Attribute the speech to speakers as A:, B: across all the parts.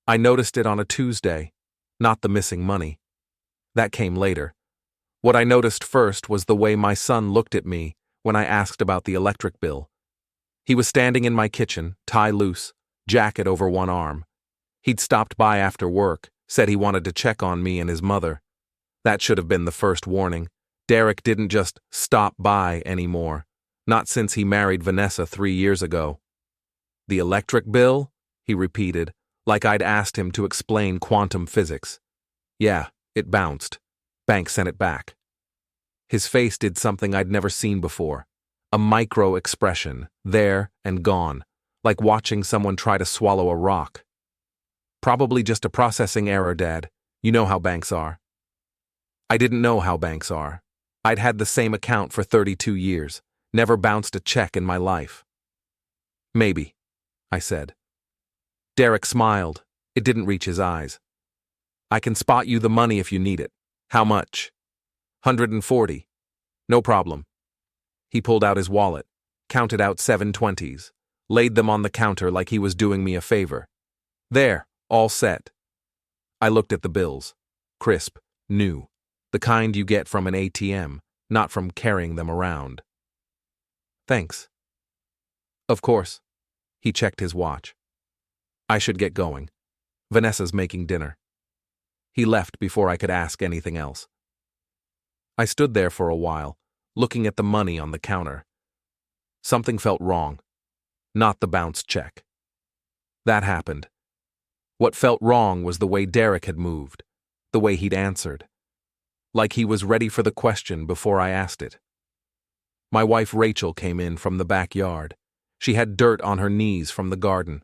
A: I noticed it on a Tuesday, not the missing money. That came later. What I noticed first was the way my son looked at me when I asked about the electric bill. He was standing in my kitchen, tie loose, jacket over one arm. He'd stopped by after work, said he wanted to check on me and his mother. That should have been the first warning. Derek didn't just stop by anymore, not since he married Vanessa 3 years ago. The electric bill? He repeated, like I'd asked him to explain quantum physics. Yeah, it bounced. Bank sent it back. His face did something I'd never seen before. A micro-expression, there and gone, like watching someone try to swallow a rock. Probably just a processing error, Dad. You know how banks are. I didn't know how banks are. I'd had the same account for 32 years, never bounced a check in my life. Maybe, I said. Derek smiled. It didn't reach his eyes. I can spot you the money if you need it. How much? 140. No problem. He pulled out his wallet, counted out 720s, laid them on the counter like he was doing me a favor. There, all set. I looked at the bills. Crisp, new, the kind you get from an ATM, not from carrying them around. Thanks. Of course. He checked his watch. I should get going. Vanessa's making dinner. He left before I could ask anything else. I stood there for a while, looking at the money on the counter. Something felt wrong. Not the bounced check. That happened. What felt wrong was the way Derek had moved, the way he'd answered. Like he was ready for the question before I asked it. My wife Rachel came in from the backyard. She had dirt on her knees from the garden.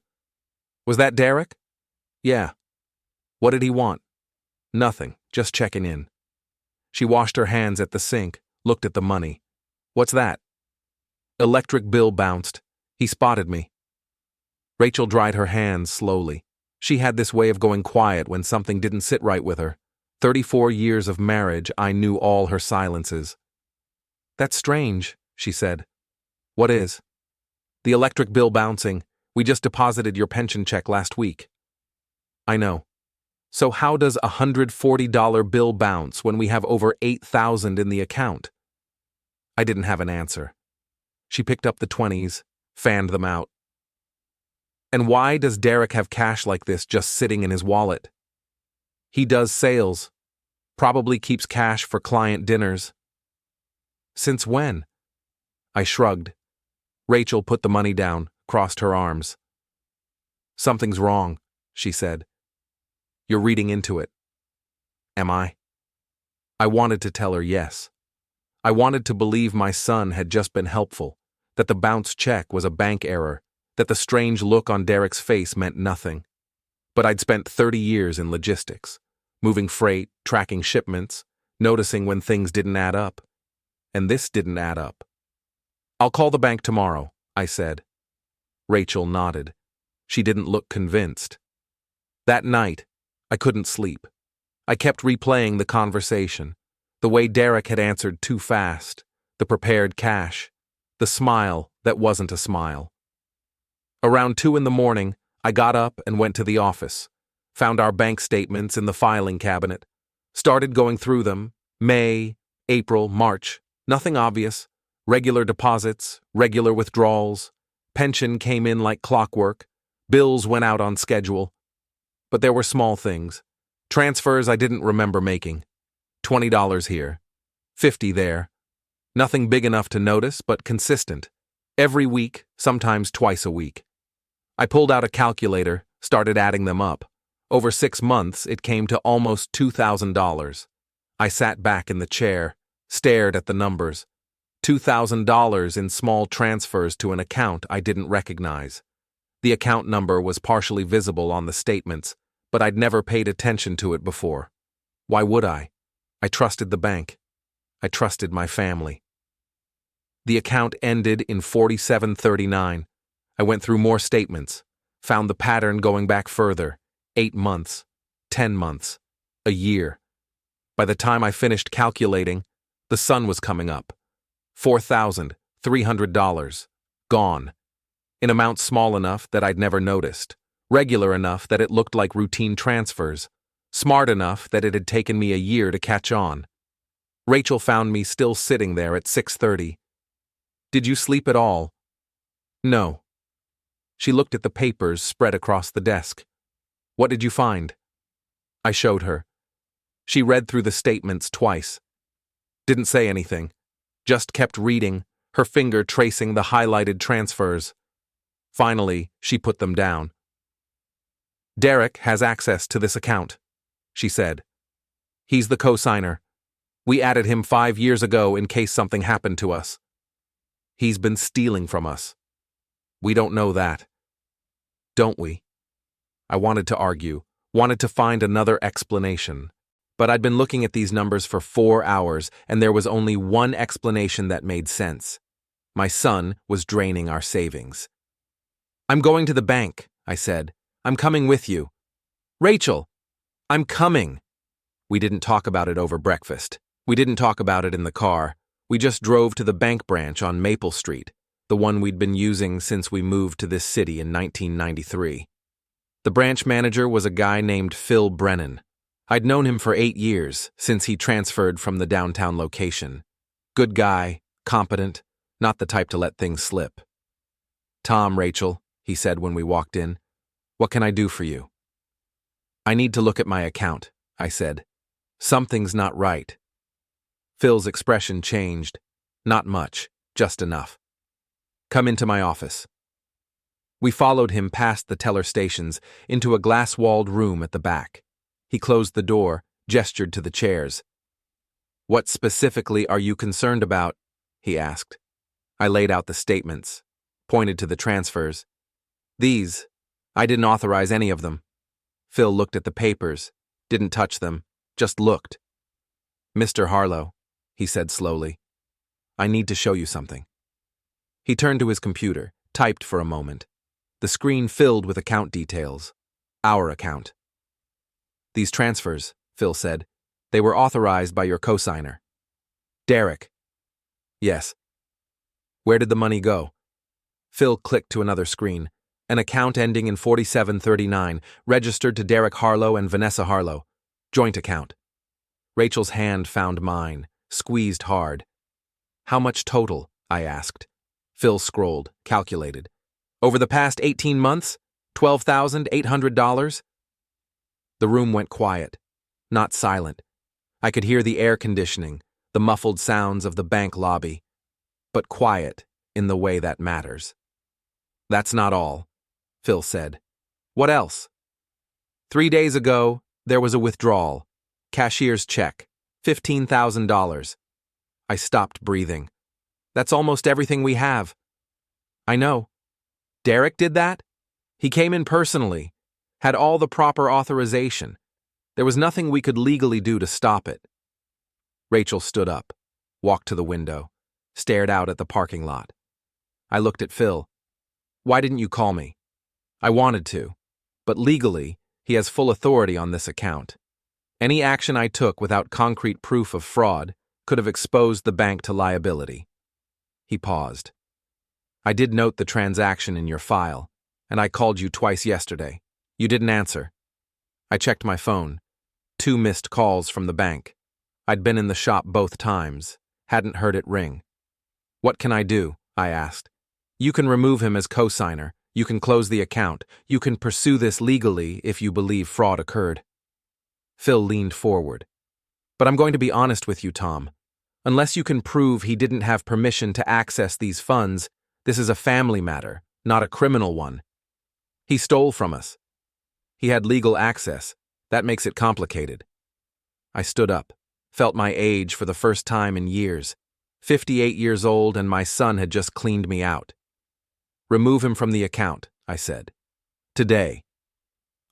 A: Was that Derek? Yeah. What did he want? Nothing, just checking in. She washed her hands at the sink, looked at the money. What's that? Electric bill bounced. He spotted me. Rachel dried her hands slowly. She had this way of going quiet when something didn't sit right with her. 34 years of marriage, I knew all her silences. That's strange, she said. What is? The electric bill bouncing. We just deposited your pension check last week. I know. So how does a $140 bill bounce when we have over $8,000 in the account? I didn't have an answer. She picked up the 20s, fanned them out. And why does Derek have cash like this just sitting in his wallet? He does sales. Probably keeps cash for client dinners. Since when? I shrugged. Rachel put the money down, crossed her arms. Something's wrong, she said. You're reading into it. Am I? I wanted to tell her yes. I wanted to believe my son had just been helpful, that the bounced check was a bank error, that the strange look on Derek's face meant nothing. But I'd spent 30 years in logistics, moving freight, tracking shipments, noticing when things didn't add up. And this didn't add up. I'll call the bank tomorrow, I said. Rachel nodded. She didn't look convinced. That night, I couldn't sleep. I kept replaying the conversation, the way Derek had answered too fast, the prepared cash, the smile that wasn't a smile. Around 2 a.m, I got up and went to the office, found our bank statements in the filing cabinet, started going through them, May, April, March, nothing obvious, regular deposits, regular withdrawals, pension came in like clockwork, bills went out on schedule. But there were small things. Transfers I didn't remember making. $20 here. $50 there. Nothing big enough to notice, but consistent. Every week, sometimes twice a week. I pulled out a calculator, started adding them up. Over 6 months, it came to almost $2,000. I sat back in the chair, stared at the numbers. $2,000 in small transfers to an account I didn't recognize. The account number was partially visible on the statements, but I'd never paid attention to it before. Why would I? I trusted the bank. I trusted my family. The account ended in 4739. I went through more statements, found the pattern going back further, 8 months, 10 months, a year. By the time I finished calculating, the sun was coming up. $4,300, gone. In amounts small enough that I'd never noticed, Regular enough that it looked like routine transfers, smart enough that it had taken me a year to catch on. Rachel found me still sitting there at 6:30. "Did you sleep at all?" "No." She looked at the papers spread across the desk. "What did you find?" I showed her. She read through the statements twice. Didn't say anything, just kept reading, her finger tracing the highlighted transfers. Finally, she put them down. "Derek has access to this account," she said. "He's the co-signer. We added him 5 years ago in case something happened to us. He's been stealing from us. We don't know that. Don't we?" I wanted to argue, wanted to find another explanation. But I'd been looking at these numbers for 4 hours, and there was only one explanation that made sense. My son was draining our savings. "I'm going to the bank," I said. "I'm coming with you." "Rachel, I'm coming." We didn't talk about it over breakfast. We didn't talk about it in the car. We just drove to the bank branch on Maple Street, the one we'd been using since we moved to this city in 1993. The branch manager was a guy named Phil Brennan. I'd known him for 8 years, since he transferred from the downtown location. Good guy, competent, not the type to let things slip. "Tom, Rachel," he said when we walked in, "what can I do for you?" "I need to look at my account," I said. "Something's not right." Phil's expression changed. Not much, just enough. "Come into my office." We followed him past the teller stations into a glass-walled room at the back. He closed the door, gestured to the chairs. "What specifically are you concerned about?" he asked. I laid out the statements, pointed to the transfers. "These, I didn't authorize any of them." Phil looked at the papers, didn't touch them, just looked. "Mr. Harlow," he said slowly, "I need to show you something." He turned to his computer, typed for a moment. The screen filled with account details. Our account. "These transfers," Phil said, "they were authorized by your co-signer." "Derek." "Yes." "Where did the money go?" Phil clicked to another screen. An account ending in 4739, registered to Derek Harlow and Vanessa Harlow. Joint account. Rachel's hand found mine, squeezed hard. "How much total?" I asked. Phil scrolled, calculated. "Over the past 18 months, $12,800? The room went quiet, not silent. I could hear the air conditioning, the muffled sounds of the bank lobby, but quiet in the way that matters. "That's not all," Phil said. "What else?" 3 days ago, there was a withdrawal. Cashier's check, $15,000. I stopped breathing. "That's almost everything we have." "I know." "Derek did that? He came in personally, had all the proper authorization. There was nothing we could legally do to stop it." Rachel stood up, walked to the window, stared out at the parking lot. I looked at Phil. "Why didn't you call me?" "I wanted to, but legally, he has full authority on this account. Any action I took without concrete proof of fraud could have exposed the bank to liability." He paused. "I did note the transaction in your file, and I called you twice yesterday. You didn't answer." I checked my phone. 2 missed calls from the bank. I'd been in the shop both times, hadn't heard it ring. "What can I do?" I asked. "You can remove him as co-signer. You can close the account. You can pursue this legally if you believe fraud occurred." Phil leaned forward. "But I'm going to be honest with you, Tom. Unless you can prove he didn't have permission to access these funds, this is a family matter, not a criminal one. He stole from us. He had legal access. That makes it complicated." I stood up, felt my age for the first time in years. 58 years old, and my son had just cleaned me out. "Remove him from the account," I said. "Today.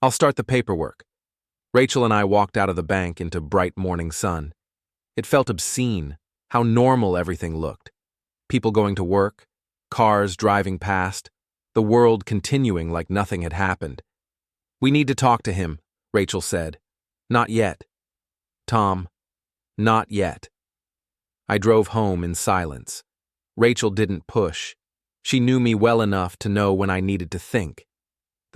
A: I'll start the paperwork." Rachel and I walked out of the bank into bright morning sun. It felt obscene, how normal everything looked. People going to work, cars driving past, the world continuing like nothing had happened. "We need to talk to him," Rachel said. "Not yet." "Tom, not yet." I drove home in silence. Rachel didn't push. She knew me well enough to know when I needed to think.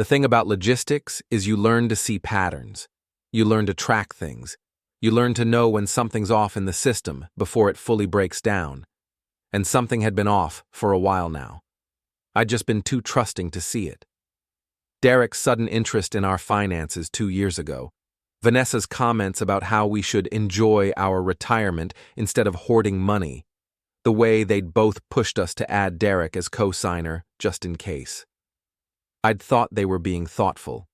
A: The thing about logistics is you learn to see patterns. You learn to track things. You learn to know when something's off in the system before it fully breaks down. And something had been off for a while now. I'd just been too trusting to see it. Derek's sudden interest in our finances 2 years ago. Vanessa's comments about how we should enjoy our retirement instead of hoarding money. The way they'd both pushed us to add Derek as co-signer, just in case. I'd thought they were being thoughtful.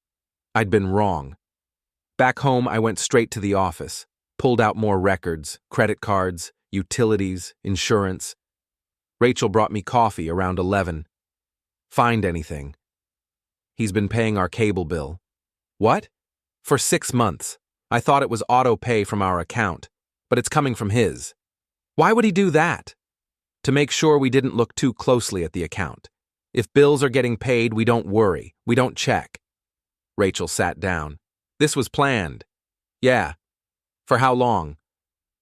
A: I'd been wrong. Back home, I went straight to the office, pulled out more records, credit cards, utilities, insurance. Rachel brought me coffee around 11. Find anything? He's been paying our cable bill. What? For 6 months. I thought it was auto pay from our account, but it's coming from his. Why would he do that? To make sure we didn't look too closely at the account. If bills are getting paid, we don't worry. We don't check. Rachel sat down. This was planned. Yeah. For how long?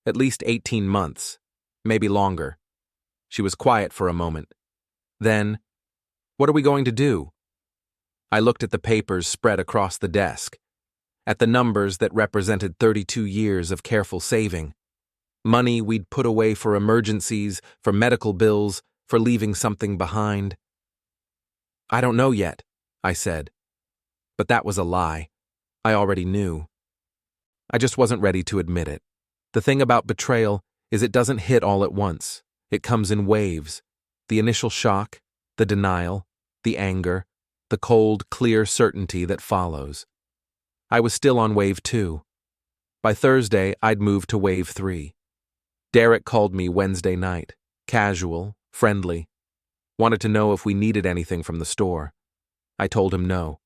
A: At least 18 months. Maybe longer. She was quiet for a moment. Then, what are we going to do? I looked at the papers spread across the desk, at the numbers that represented 32 years of careful saving. Money we'd put away for emergencies, for medical bills, for leaving something behind. I don't know yet, I said. But that was a lie. I already knew. I just wasn't ready to admit it. The thing about betrayal is it doesn't hit all at once. It comes in waves. The initial shock, the denial, the anger, the cold, clear certainty that follows. I was still on wave 2. By Thursday, I'd moved to wave 3. Derek called me Wednesday night, casual, friendly. Wanted to know if we needed anything from the store. I told him no.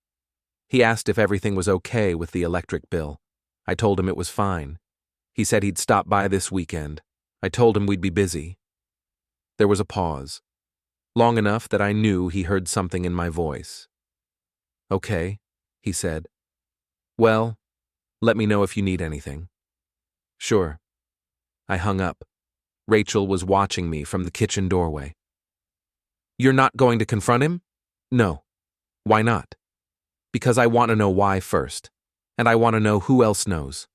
A: He asked if everything was okay with the electric bill. I told him it was fine. He said he'd stop by this weekend. I told him we'd be busy. There was a pause, long enough that I knew he heard something in my voice. Okay, he said. Well, let me know if you need anything. Sure. I hung up. Rachel was watching me from the kitchen doorway. You're not going to confront him? No. Why not? Because I want to know why first, and I want to know who else knows.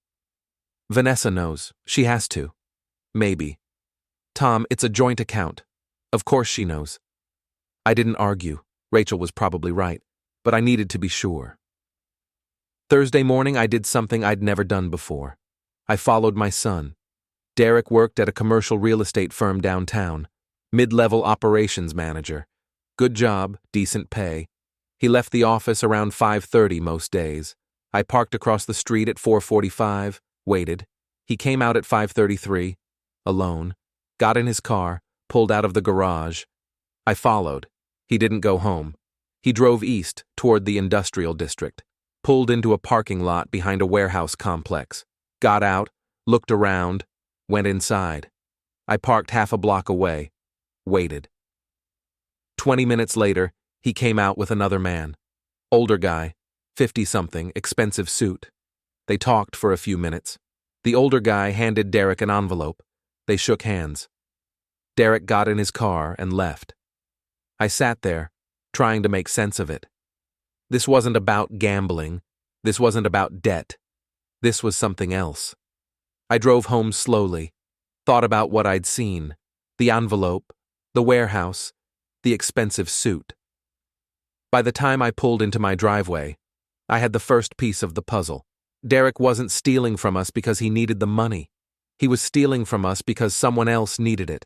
A: Vanessa knows. She has to. Maybe. Tom, it's a joint account. Of course she knows. I didn't argue. Rachel was probably right, but I needed to be sure. Thursday morning, I did something I'd never done before. I followed my son. Derek worked at a commercial real estate firm downtown, mid-level operations manager. Good job, decent pay. He left the office around 5:30 most days. I parked across the street at 4:45, waited. He came out at 5:33, alone, got in his car, pulled out of the garage. I followed. He didn't go home. He drove east toward the industrial district, pulled into a parking lot behind a warehouse complex, got out, looked around, went inside. I parked half a block away, waited. 20 minutes later, he came out with another man. Older guy, 50-something, expensive suit. They talked for a few minutes. The older guy handed Derek an envelope. They shook hands. Derek got in his car and left. I sat there, trying to make sense of it. This wasn't about gambling. This wasn't about debt. This was something else. I drove home slowly, thought about what I'd seen, the envelope, the warehouse, the expensive suit. By the time I pulled into my driveway, I had the first piece of the puzzle. Derek wasn't stealing from us because he needed the money. He was stealing from us because someone else needed it,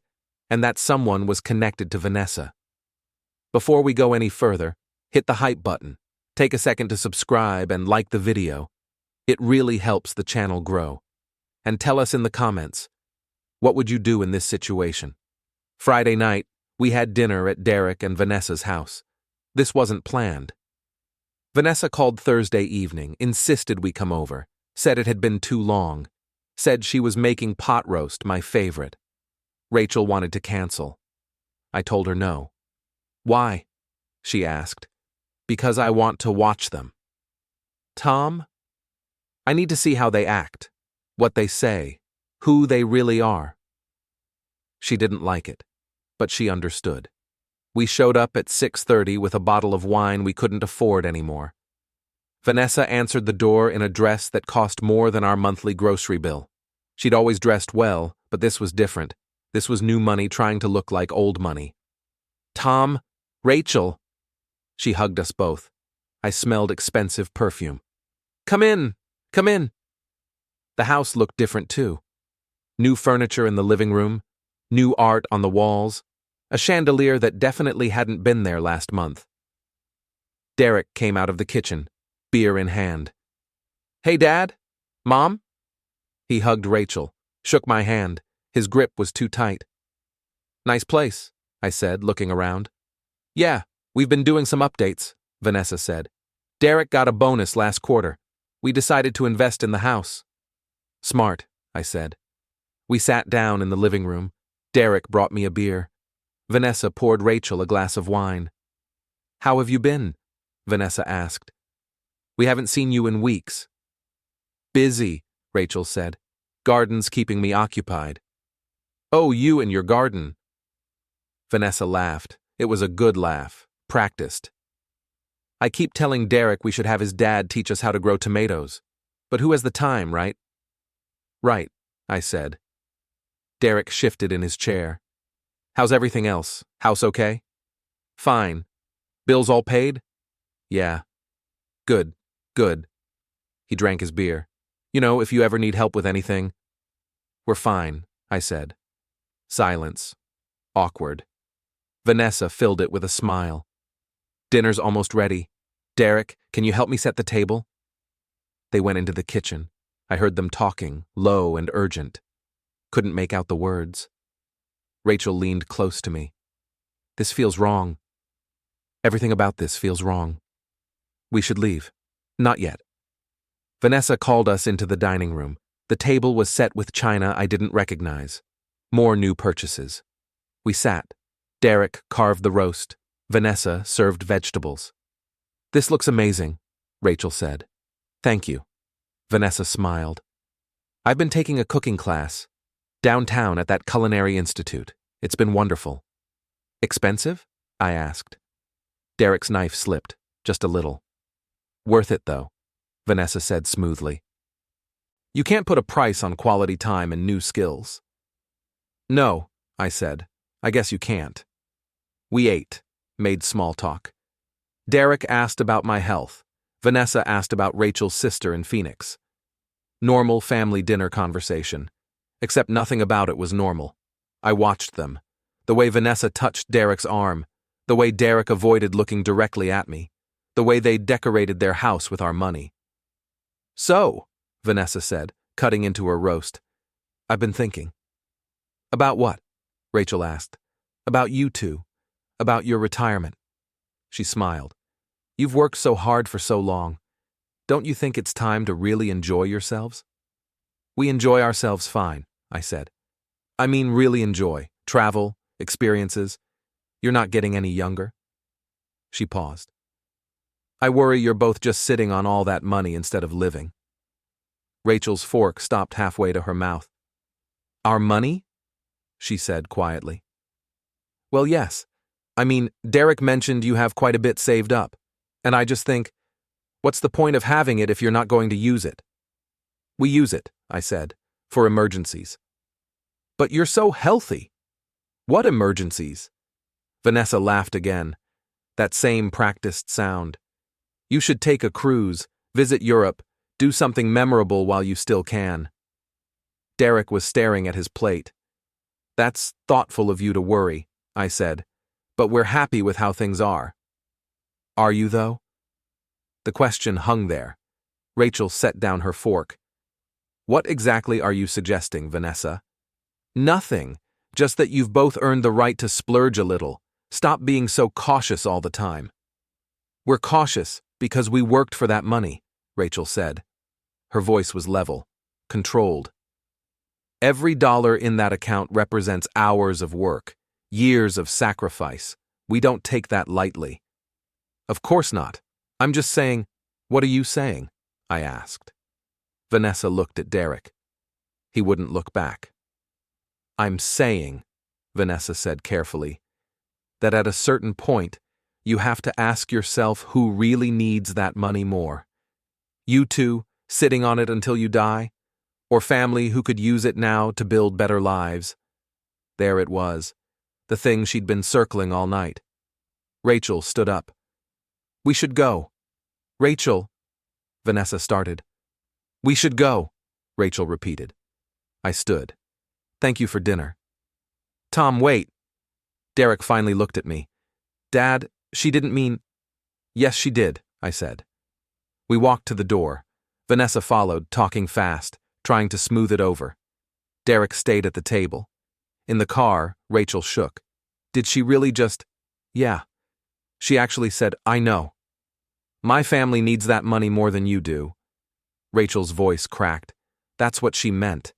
A: and that someone was connected to Vanessa. Before we go any further, hit the hype button. Take a second to subscribe and like the video. It really helps the channel grow. And tell us in the comments, what would you do in this situation? Friday night, we had dinner at Derek and Vanessa's house. This wasn't planned. Vanessa called Thursday evening, insisted we come over, said it had been too long, said she was making pot roast, my favorite. Rachel wanted to cancel. I told her no. Why? She asked. Because I want to watch them. Tom? I need to see how they act, what they say, who they really are. She didn't like it, but she understood. We showed up at 6:30 with a bottle of wine we couldn't afford anymore. Vanessa answered the door in a dress that cost more than our monthly grocery bill. She'd always dressed well, but this was different. This was new money trying to look like old money. Tom, Rachel. She hugged us both. I smelled expensive perfume. Come in, come in. The house looked different too. New furniture in the living room, new art on the walls, a chandelier that definitely hadn't been there last month. Derek came out of the kitchen, beer in hand. Hey, Dad? Mom? He hugged Rachel, shook my hand. His grip was too tight. Nice place, I said, looking around. Yeah, we've been doing some updates, Vanessa said. Derek got a bonus last quarter. We decided to invest in the house. Smart, I said. We sat down in the living room. Derek brought me a beer. Vanessa poured Rachel a glass of wine. How have you been? Vanessa asked. We haven't seen you in weeks. Busy, Rachel said. Garden's keeping me occupied. Oh, you and your garden. Vanessa laughed. It was a good laugh, practiced. I keep telling Derek we should have his dad teach us how to grow tomatoes. But who has the time, right? Right, I said. Derek shifted in his chair. How's everything else? House okay? Fine. Bills all paid? Yeah. Good, good. He drank his beer. You know, if you ever need help with anything. We're fine, I said. Silence. Awkward. Vanessa filled it with a smile. Dinner's almost ready. Derek, can you help me set the table? They went into the kitchen. I heard them talking, low and urgent. Couldn't make out the words. Rachel leaned close to me. This feels wrong. Everything about this feels wrong. We should leave. Not yet. Vanessa called us into the dining room. The table was set with china I didn't recognize. More new purchases. We sat. Derek carved the roast. Vanessa served vegetables. This looks amazing, Rachel said. Thank you. Vanessa smiled. I've been taking a cooking class. Downtown at that culinary institute. It's been wonderful. Expensive? I asked. Derek's knife slipped, just a little. Worth it, though, Vanessa said smoothly. You can't put a price on quality time and new skills. No, I said. I guess you can't. We ate, made small talk. Derek asked about my health. Vanessa asked about Rachel's sister in Phoenix. Normal family dinner conversation. Except nothing about it was normal. I watched them. The way Vanessa touched Derek's arm. The way Derek avoided looking directly at me. The way they decorated their house with our money. So, Vanessa said, cutting into her roast. I've been thinking. About what? Rachel asked. About you two. About your retirement. She smiled. You've worked so hard for so long. Don't you think it's time to really enjoy yourselves? We enjoy ourselves fine, I said. I mean really enjoy. Travel, experiences. You're not getting any younger. She paused. I worry you're both just sitting on all that money instead of living. Rachel's fork stopped halfway to her mouth. Our money? She said quietly. Well, yes. I mean, Derek mentioned you have quite a bit saved up. And I just think, what's the point of having it if you're not going to use it? We use it, I said, for emergencies. But you're so healthy. What emergencies? Vanessa laughed again. That same practiced sound. You should take a cruise, visit Europe, do something memorable while you still can. Derek was staring at his plate. That's thoughtful of you to worry, I said, but we're happy with how things are. Are you, though? The question hung there. Rachel set down her fork. What exactly are you suggesting, Vanessa? Nothing, just that you've both earned the right to splurge a little. Stop being so cautious all the time. We're cautious because we worked for that money, Rachel said. Her voice was level, controlled. Every dollar in that account represents hours of work, years of sacrifice. We don't take that lightly. Of course not. I'm just saying, what are you saying? I asked. Vanessa looked at Derek. He wouldn't look back. I'm saying, Vanessa said carefully, that at a certain point, you have to ask yourself who really needs that money more. You two, sitting on it until you die? Or family who could use it now to build better lives? There it was, the thing she'd been circling all night. Rachel stood up. We should go. Rachel, Vanessa started. We should go, Rachel repeated. I stood. Thank you for dinner. Tom, wait. Derek finally looked at me. Dad, she didn't mean… Yes, she did, I said. We walked to the door. Vanessa followed, talking fast, trying to smooth it over. Derek stayed at the table. In the car, Rachel shook. Did she really just… Yeah. She actually said, I know. My family needs that money more than you do. Rachel's voice cracked. That's what she meant.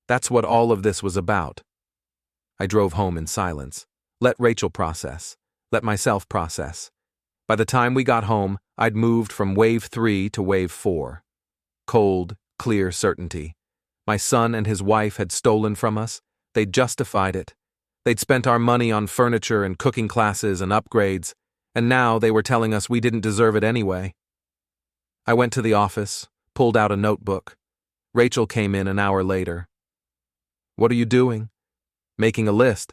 A: That's what all of this was about. I drove home in silence. Let Rachel process. Let myself process. By the time we got home, I'd moved from wave 3 to wave 4. Cold, clear certainty. My son and his wife had stolen from us. They'd justified it. They'd spent our money on furniture and cooking classes and upgrades, and now they were telling us we didn't deserve it anyway. I went to the office, pulled out a notebook. Rachel came in an hour later. What are you doing? Making a list.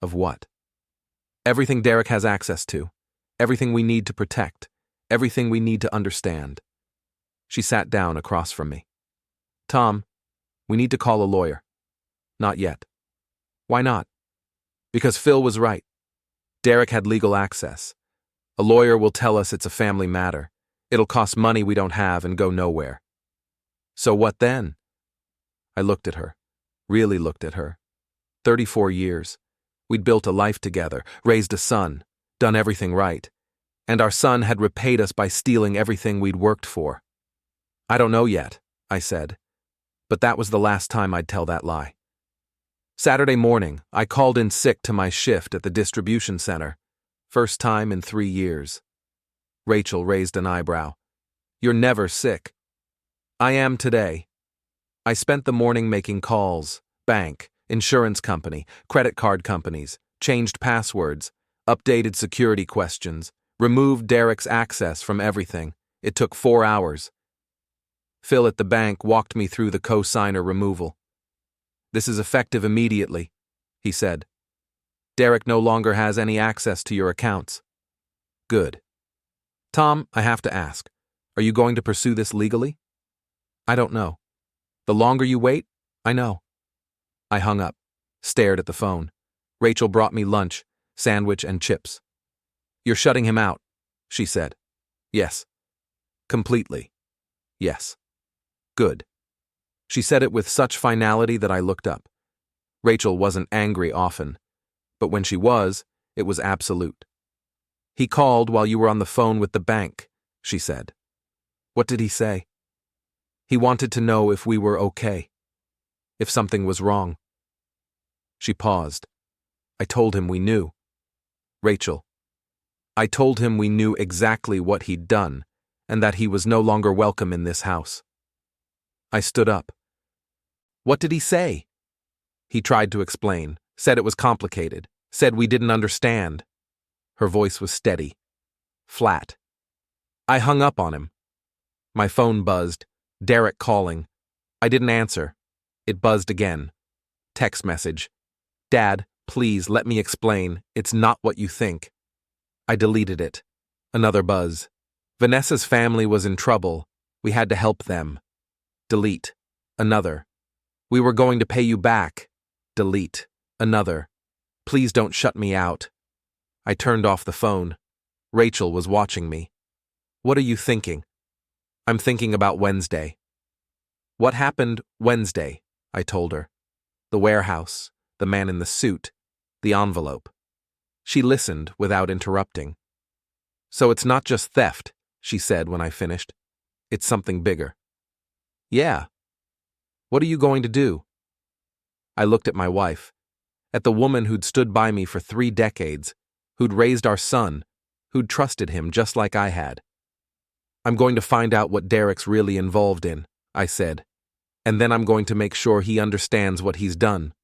A: Of what? Everything Derek has access to. Everything we need to protect. Everything we need to understand. She sat down across from me. Tom, we need to call a lawyer. Not yet. Why not? Because Phil was right. Derek had legal access. A lawyer will tell us it's a family matter. It'll cost money we don't have and go nowhere. So what then? I looked at her. Really looked at her. 34 years. We'd built a life together, raised a son, done everything right. And our son had repaid us by stealing everything we'd worked for. I don't know yet, I said. But that was the last time I'd tell that lie. Saturday morning, I called in sick to my shift at the distribution center. First time in 3 years. Rachel raised an eyebrow. You're never sick. I am today. I spent the morning making calls, bank, insurance company, credit card companies, changed passwords, updated security questions, removed Derek's access from everything. It took 4 hours. Phil at the bank walked me through the co-signer removal. This is effective immediately, he said. Derek no longer has any access to your accounts. Good. Tom, I have to ask, are you going to pursue this legally? I don't know. The longer you wait, I know. I hung up, stared at the phone. Rachel brought me lunch, sandwich and chips. You're shutting him out, she said. Yes. Completely. Yes. Good. She said it with such finality that I looked up. Rachel wasn't angry often, but when she was, it was absolute. He called while you were on the phone with the bank, she said. What did he say? He wanted to know if we were okay. If something was wrong. She paused. I told him we knew. Rachel. I told him we knew exactly what he'd done, and that he was no longer welcome in this house. I stood up. What did he say? He tried to explain, said it was complicated, said we didn't understand. Her voice was steady, flat. I hung up on him. My phone buzzed, Derek calling. I didn't answer. It buzzed again. Text message. Dad, please let me explain. It's not what you think. I deleted it. Another buzz. Vanessa's family was in trouble. We had to help them. Delete. Another. We were going to pay you back. Delete. Another. Please don't shut me out. I turned off the phone. Rachel was watching me. What are you thinking? I'm thinking about Wednesday. What happened Wednesday? I told her. The warehouse, the man in the suit, the envelope. She listened without interrupting. So it's not just theft, she said when I finished. It's something bigger. Yeah. What are you going to do? I looked at my wife, at the woman who'd stood by me for 3 decades, who'd raised our son, who'd trusted him just like I had. I'm going to find out what Derek's really involved in, I said, and then I'm going to make sure he understands what he's done.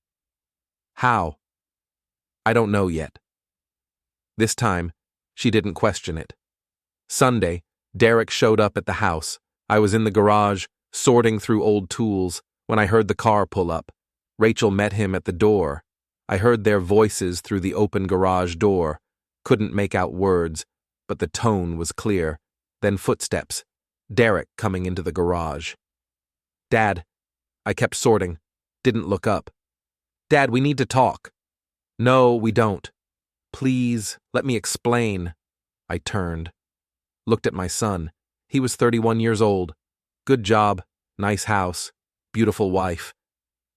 A: How? I don't know yet. This time, she didn't question it. Sunday, Derek showed up at the house. I was in the garage, sorting through old tools, when I heard the car pull up. Rachel met him at the door. I heard their voices through the open garage door. Couldn't make out words, but the tone was clear. Then footsteps. Derek coming into the garage. "Dad." I kept sorting. Didn't look up. "Dad, we need to talk." "No, we don't." "Please, let me explain." I turned. Looked at my son. He was 31 years old. Good job, nice house, beautiful wife.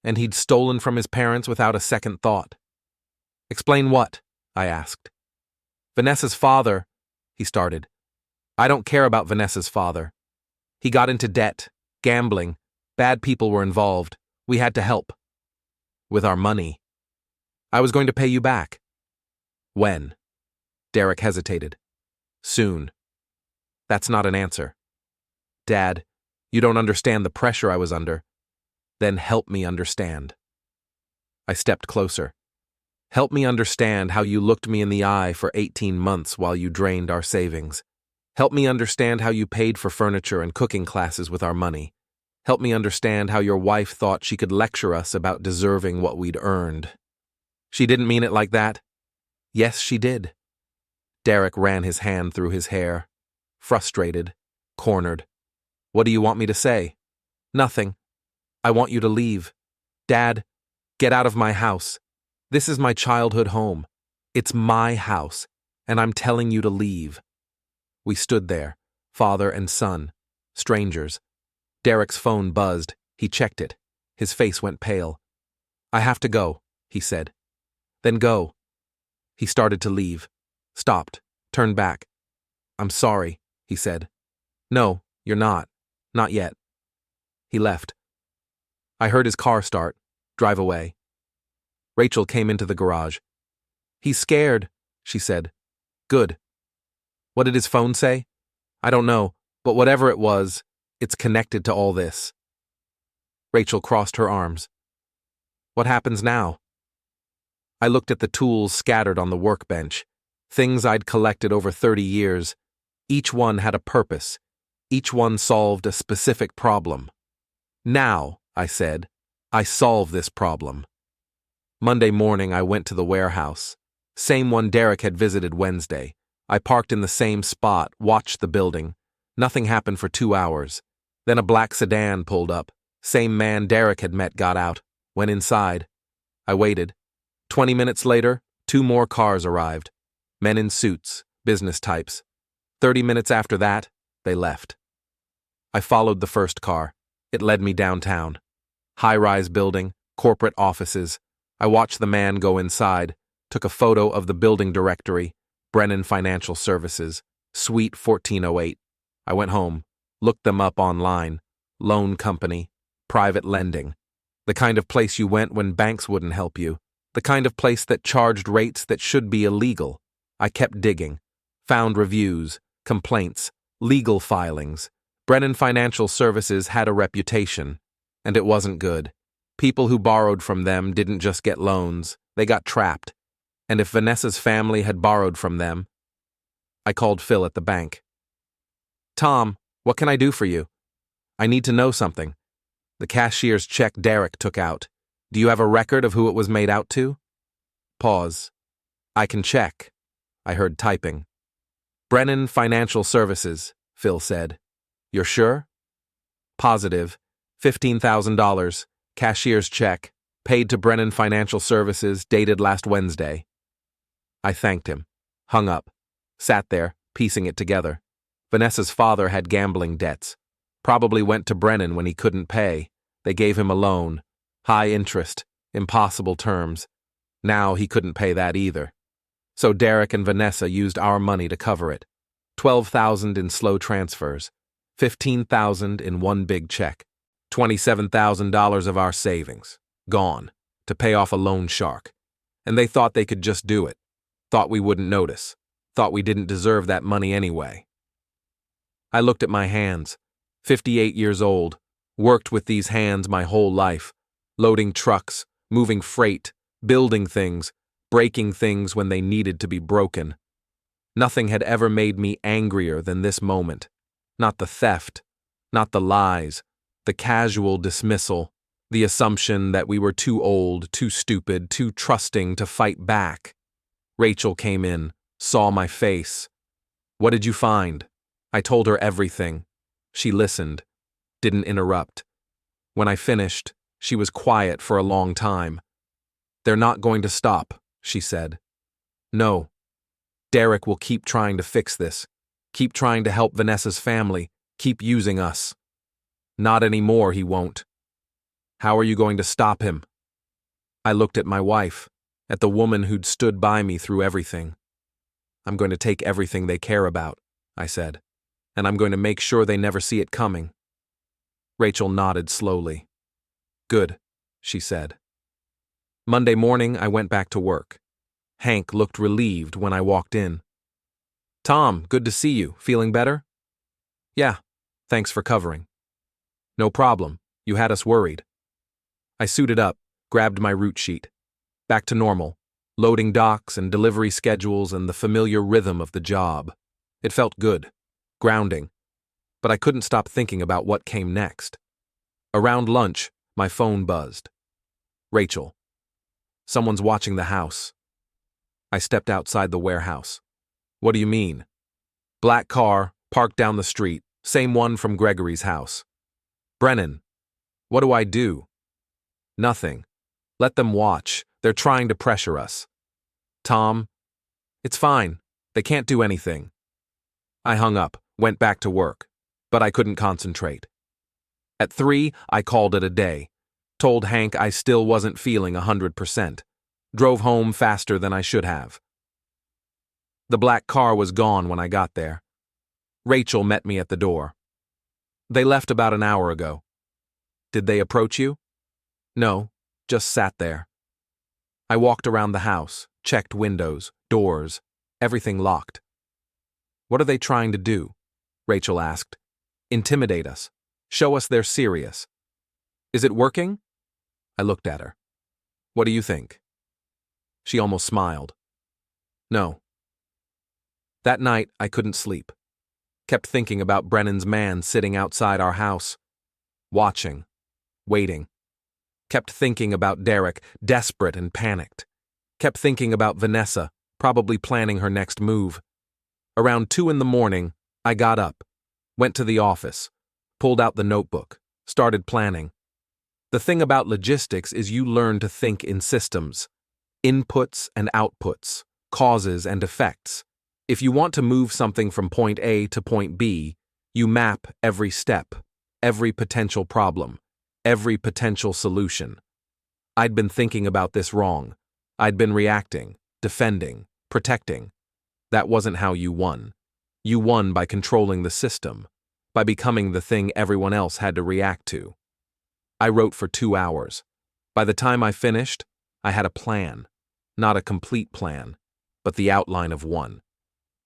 A: And he'd stolen from his parents without a second thought. "Explain what?" I asked. "Vanessa's father," he started. "I don't care about Vanessa's father. He got into debt, gambling, bad people were involved. We had to help. With our money. I was going to pay you back." "When?" Derek hesitated. "Soon." That's not an answer. "Dad, you don't understand the pressure I was under." "Then help me understand." I stepped closer. "Help me understand how you looked me in the eye for 18 months while you drained our savings. Help me understand how you paid for furniture and cooking classes with our money. Help me understand how your wife thought she could lecture us about deserving what we'd earned." "She didn't mean it like that." "Yes, she did." Derek ran his hand through his hair. Frustrated, cornered. "What do you want me to say?" "Nothing. I want you to leave. Dad, get out of my house. This is my childhood home. It's my house, and I'm telling you to leave." We stood there, father and son, strangers. Derek's phone buzzed. He checked it. His face went pale. "I have to go," he said. "Then go." He started to leave. Stopped. Turned back. "I'm sorry," he said. "No, you're not. Not yet." He left. I heard his car start, drive away. Rachel came into the garage. "He's scared," she said. "Good." "What did his phone say?" "I don't know, but whatever it was, it's connected to all this." Rachel crossed her arms. "What happens now?" I looked at the tools scattered on the workbench, things I'd collected over 30 years. Each one had a purpose. Each one solved a specific problem. "Now," I said, "I solve this problem." Monday morning, I went to the warehouse. Same one Derek had visited Wednesday. I parked in the same spot, watched the building. Nothing happened for 2 hours. Then a black sedan pulled up. Same man Derek had met got out, went inside. I waited. 20 minutes later, 2 more cars arrived. Men in suits, business types. 30 minutes after that, they left. I followed the first car. It led me downtown. High-rise building, corporate offices. I watched the man go inside, took a photo of the building directory, Brennan Financial Services, Suite 1408. I went home, looked them up online, loan company, private lending. The kind of place you went when banks wouldn't help you. The kind of place that charged rates that should be illegal. I kept digging, found reviews, complaints, legal filings. Brennan Financial Services had a reputation, and it wasn't good. People who borrowed from them didn't just get loans, they got trapped. And if Vanessa's family had borrowed from them... I called Phil at the bank. "Tom, what can I do for you? I need to know something. The cashier's check Derek took out. Do you have a record of who it was made out to?" Pause. "I can check." I heard typing. "Brennan Financial Services," Phil said. "You're sure?" "Positive. $15,000. Cashier's check. Paid to Brennan Financial Services, dated last Wednesday." I thanked him. Hung up. Sat there, piecing it together. Vanessa's father had gambling debts. Probably went to Brennan when he couldn't pay. They gave him a loan. High interest. Impossible terms. Now he couldn't pay that either. So Derek and Vanessa used our money to cover it. $12,000 in slow transfers. $15,000 in one big check. $27,000 of our savings. Gone. To pay off a loan shark. And they thought they could just do it. Thought we wouldn't notice. Thought we didn't deserve that money anyway. I looked at my hands. 58 years old. Worked with these hands my whole life. Loading trucks, moving freight, building things, breaking things when they needed to be broken. Nothing had ever made me angrier than this moment. Not the theft, not the lies, the casual dismissal, the assumption that we were too old, too stupid, too trusting to fight back. Rachel came in, saw my face. "What did you find?" I told her everything. She listened, didn't interrupt. When I finished, she was quiet for a long time. "They're not going to stop," she said. "No. Derek will keep trying to fix this, keep trying to help Vanessa's family, keep using us. Not anymore, he won't." "How are you going to stop him?" I looked at my wife, at the woman who'd stood by me through everything. "I'm going to take everything they care about," I said, "and I'm going to make sure they never see it coming." Rachel nodded slowly. "Good," she said. Monday morning, I went back to work. Hank looked relieved when I walked in. "Tom, good to see you. Feeling better?" "Yeah, thanks for covering." "No problem. You had us worried." I suited up, grabbed my route sheet. Back to normal, loading docs and delivery schedules and the familiar rhythm of the job. It felt good, grounding, but I couldn't stop thinking about what came next. Around lunch, my phone buzzed. Rachel. "Someone's watching the house." I stepped outside the warehouse. "What do you mean?" "Black car, parked down the street, same one from Gregory's house." "Brennan, what do I do?" "Nothing. Let them watch. They're trying to pressure us." "Tom, it's fine. They can't do anything." I hung up, went back to work, but I couldn't concentrate. At 3, I called it a day. Told Hank I still wasn't feeling 100%. Drove home faster than I should have. The black car was gone when I got there. Rachel met me at the door. "They left about an hour ago." "Did they approach you?" "No, just sat there." I walked around the house, checked windows, doors, everything locked. "What are they trying to do?" Rachel asked. "Intimidate us. Show us they're serious." "Is it working?" I looked at her. "What do you think?" She almost smiled. "No." That night, I couldn't sleep. Kept thinking about Brennan's man sitting outside our house. Watching. Waiting. Kept thinking about Derek, desperate and panicked. Kept thinking about Vanessa, probably planning her next move. Around 2 in the morning, I got up, went to the office, pulled out the notebook, started planning. The thing about logistics is you learn to think in systems. Inputs and outputs, causes and effects. If you want to move something from point A to point B, you map every step, every potential problem, every potential solution. I'd been thinking about this wrong. I'd been reacting, defending, protecting. That wasn't how you won. You won by controlling the system, by becoming the thing everyone else had to react to. I wrote for 2 hours. By the time I finished, I had a plan. Not a complete plan, but the outline of one.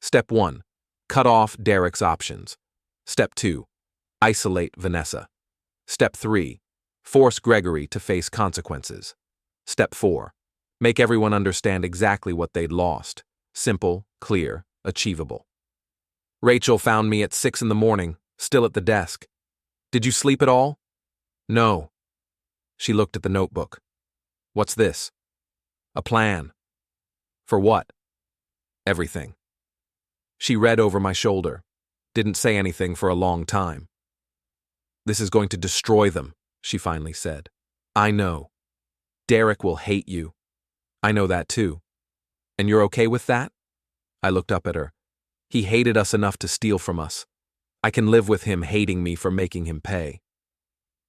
A: Step 1, cut off Derek's options. Step 2, isolate Vanessa. Step 3, force Gregory to face consequences. Step 4, make everyone understand exactly what they'd lost. Simple, clear, achievable. Rachel found me at 6 in the morning, still at the desk. "Did you sleep at all?" "No." She looked at the notebook. "What's this?" "A plan." "For what?" "Everything." She read over my shoulder, didn't say anything for a long time. "This is going to destroy them," she finally said. "I know. Derek will hate you. I know that too. And you're okay with that?" I looked up at her. "He hated us enough to steal from us. I can live with him hating me for making him pay."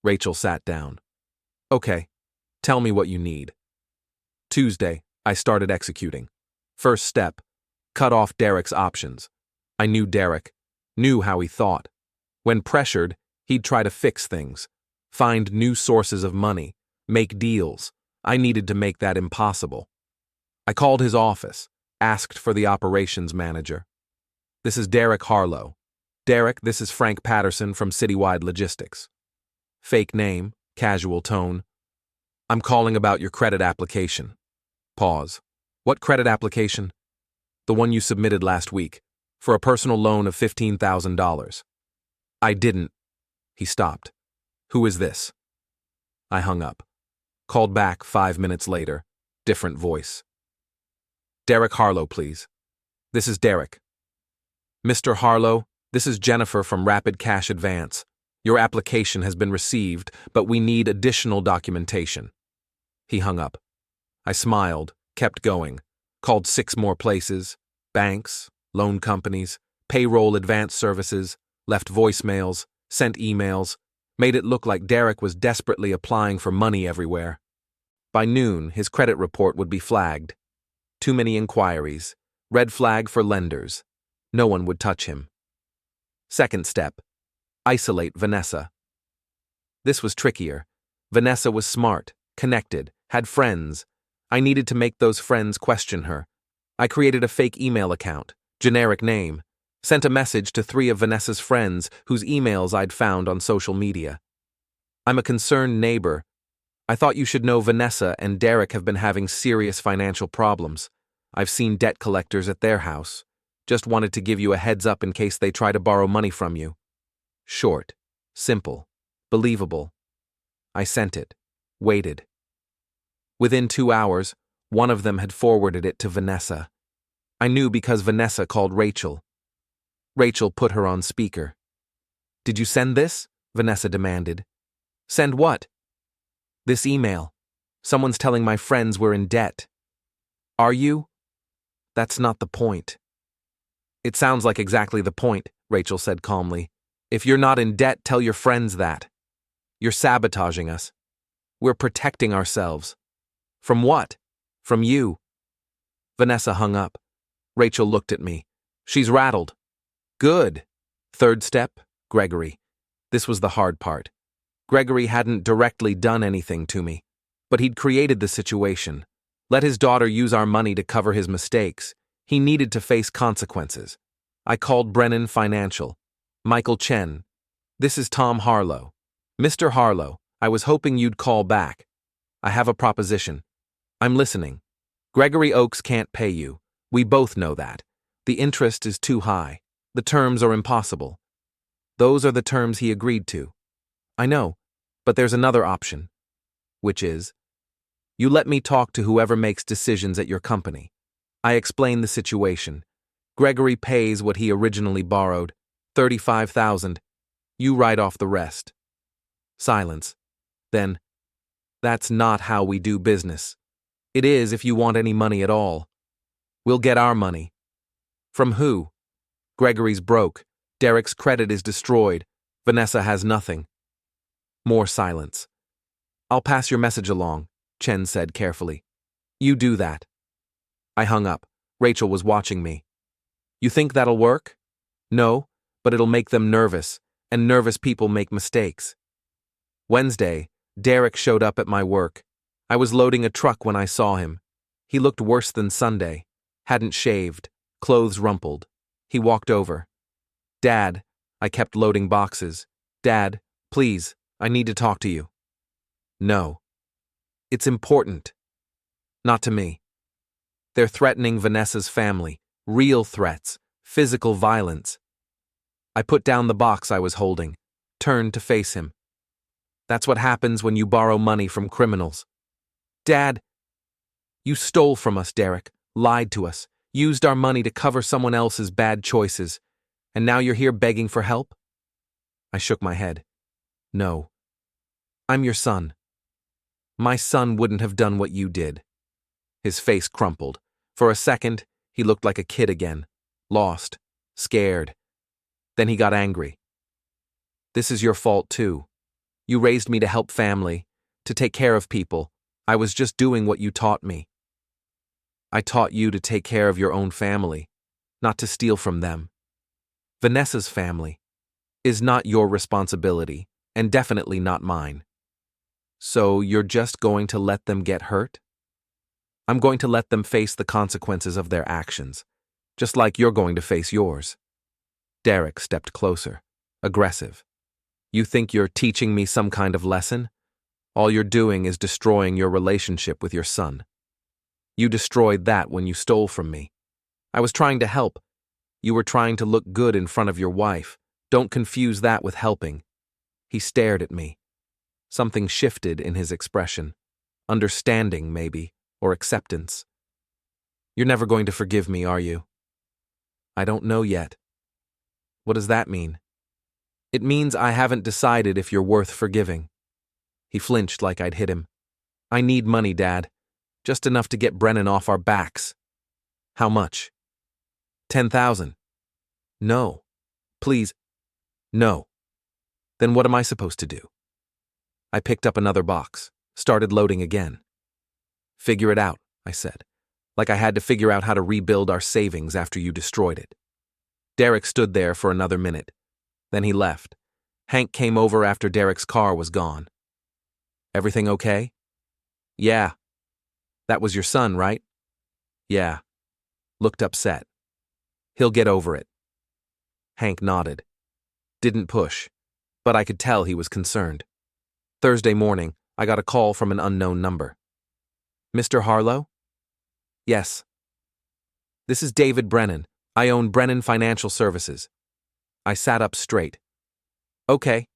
A: Rachel sat down. "Okay, tell me what you need." Tuesday, I started executing. First step, cut off Derek's options. I knew Derek, knew how he thought. When pressured, he'd try to fix things, find new sources of money, make deals. I needed to make that impossible. I called his office, asked for the operations manager. "This is Derek Harlow." "Derek, this is Frank Patterson from Citywide Logistics." Fake name, casual tone. "I'm calling about your credit application." Pause. "What credit application?" The one you submitted last week, for a personal loan of $15,000. I didn't. He stopped. Who is this? I hung up. Called back 5 minutes later. Different voice. Derek Harlow, please. This is Derek. Mr. Harlow, this is Jennifer from Rapid Cash Advance. Your application has been received, but we need additional documentation. He hung up. I smiled, kept going, called 6 more places, banks, loan companies, payroll advance services, left voicemails, sent emails, made it look like Derek was desperately applying for money everywhere. By noon, his credit report would be flagged. Too many inquiries. Red flag for lenders. No one would touch him. Second step. Isolate Vanessa. This was trickier. Vanessa was smart, connected, had friends. I needed to make those friends question her. I created a fake email account, generic name, sent a message to 3 of Vanessa's friends whose emails I'd found on social media. I'm a concerned neighbor. I thought you should know Vanessa and Derek have been having serious financial problems. I've seen debt collectors at their house. Just wanted to give you a heads up in case they try to borrow money from you. Short, simple, believable. I sent it, waited. Within 2 hours, one of them had forwarded it to Vanessa. I knew because Vanessa called Rachel. Rachel put her on speaker. Did you send this? Vanessa demanded. Send what? This email. Someone's telling my friends we're in debt. Are you? That's not the point. It sounds like exactly the point, Rachel said calmly. If you're not in debt, tell your friends that. You're sabotaging us. We're protecting ourselves. From what? From you. Vanessa hung up. Rachel looked at me. She's rattled. Good. Third step, Gregory. This was the hard part. Gregory hadn't directly done anything to me, but he'd created the situation. Let his daughter use our money to cover his mistakes. He needed to face consequences. I called Brennan Financial. Michael Chen. This is Tom Harlow. Mr. Harlow, I was hoping you'd call back. I have a proposition. I'm listening. Gregory Oakes can't pay you. We both know that. The interest is too high. The terms are impossible. Those are the terms he agreed to. I know, but there's another option. Which is, you let me talk to whoever makes decisions at your company. I explain the situation. Gregory pays what he originally borrowed, $35,000. You write off the rest. Silence. Then, that's not how we do business. It is if you want any money at all. We'll get our money. From who? Gregory's broke. Derek's credit is destroyed. Vanessa has nothing. More silence. I'll pass your message along, Chen said carefully. You do that. I hung up. Rachel was watching me. You think that'll work? No, but it'll make them nervous, and nervous people make mistakes. Wednesday, Derek showed up at my work. I was loading a truck when I saw him. He looked worse than Sunday. Hadn't shaved, clothes rumpled. He walked over. Dad, I kept loading boxes. Dad, please, I need to talk to you. No. It's important. Not to me. They're threatening Vanessa's family. Real threats. Physical violence. I put down the box I was holding. Turned to face him. That's what happens when you borrow money from criminals. Dad, you stole from us, Derek. Lied to us. Used our money to cover someone else's bad choices. And now you're here begging for help? I shook my head. No. I'm your son. My son wouldn't have done what you did. His face crumpled. For a second, he looked like a kid again. Lost. Scared. Then he got angry. This is your fault too. You raised me to help family, to take care of people. I was just doing what you taught me. I taught you to take care of your own family, not to steal from them. Vanessa's family is not your responsibility, and definitely not mine. So you're just going to let them get hurt? I'm going to let them face the consequences of their actions, just like you're going to face yours. Derek stepped closer, aggressive. You think you're teaching me some kind of lesson? All you're doing is destroying your relationship with your son. You destroyed that when you stole from me. I was trying to help. You were trying to look good in front of your wife. Don't confuse that with helping. He stared at me. Something shifted in his expression. Understanding, maybe, or acceptance. You're never going to forgive me, are you? I don't know yet. What does that mean? It means I haven't decided if you're worth forgiving. He flinched like I'd hit him. I need money, Dad. Just enough to get Brennan off our backs. How much? 10,000. No. Please. No. Then what am I supposed to do? I picked up another box, started loading again. Figure it out, I said, like I had to figure out how to rebuild our savings after you destroyed it. Derek stood there for another minute. Then he left. Hank came over after Derek's car was gone. Everything okay? Yeah. That was your son, right? Yeah. Looked upset. He'll get over it. Hank nodded. Didn't push, but I could tell he was concerned. Thursday morning, I got a call from an unknown number. Mr. Harlow? Yes. This is David Brennan. I own Brennan Financial Services. I sat up straight. Okay.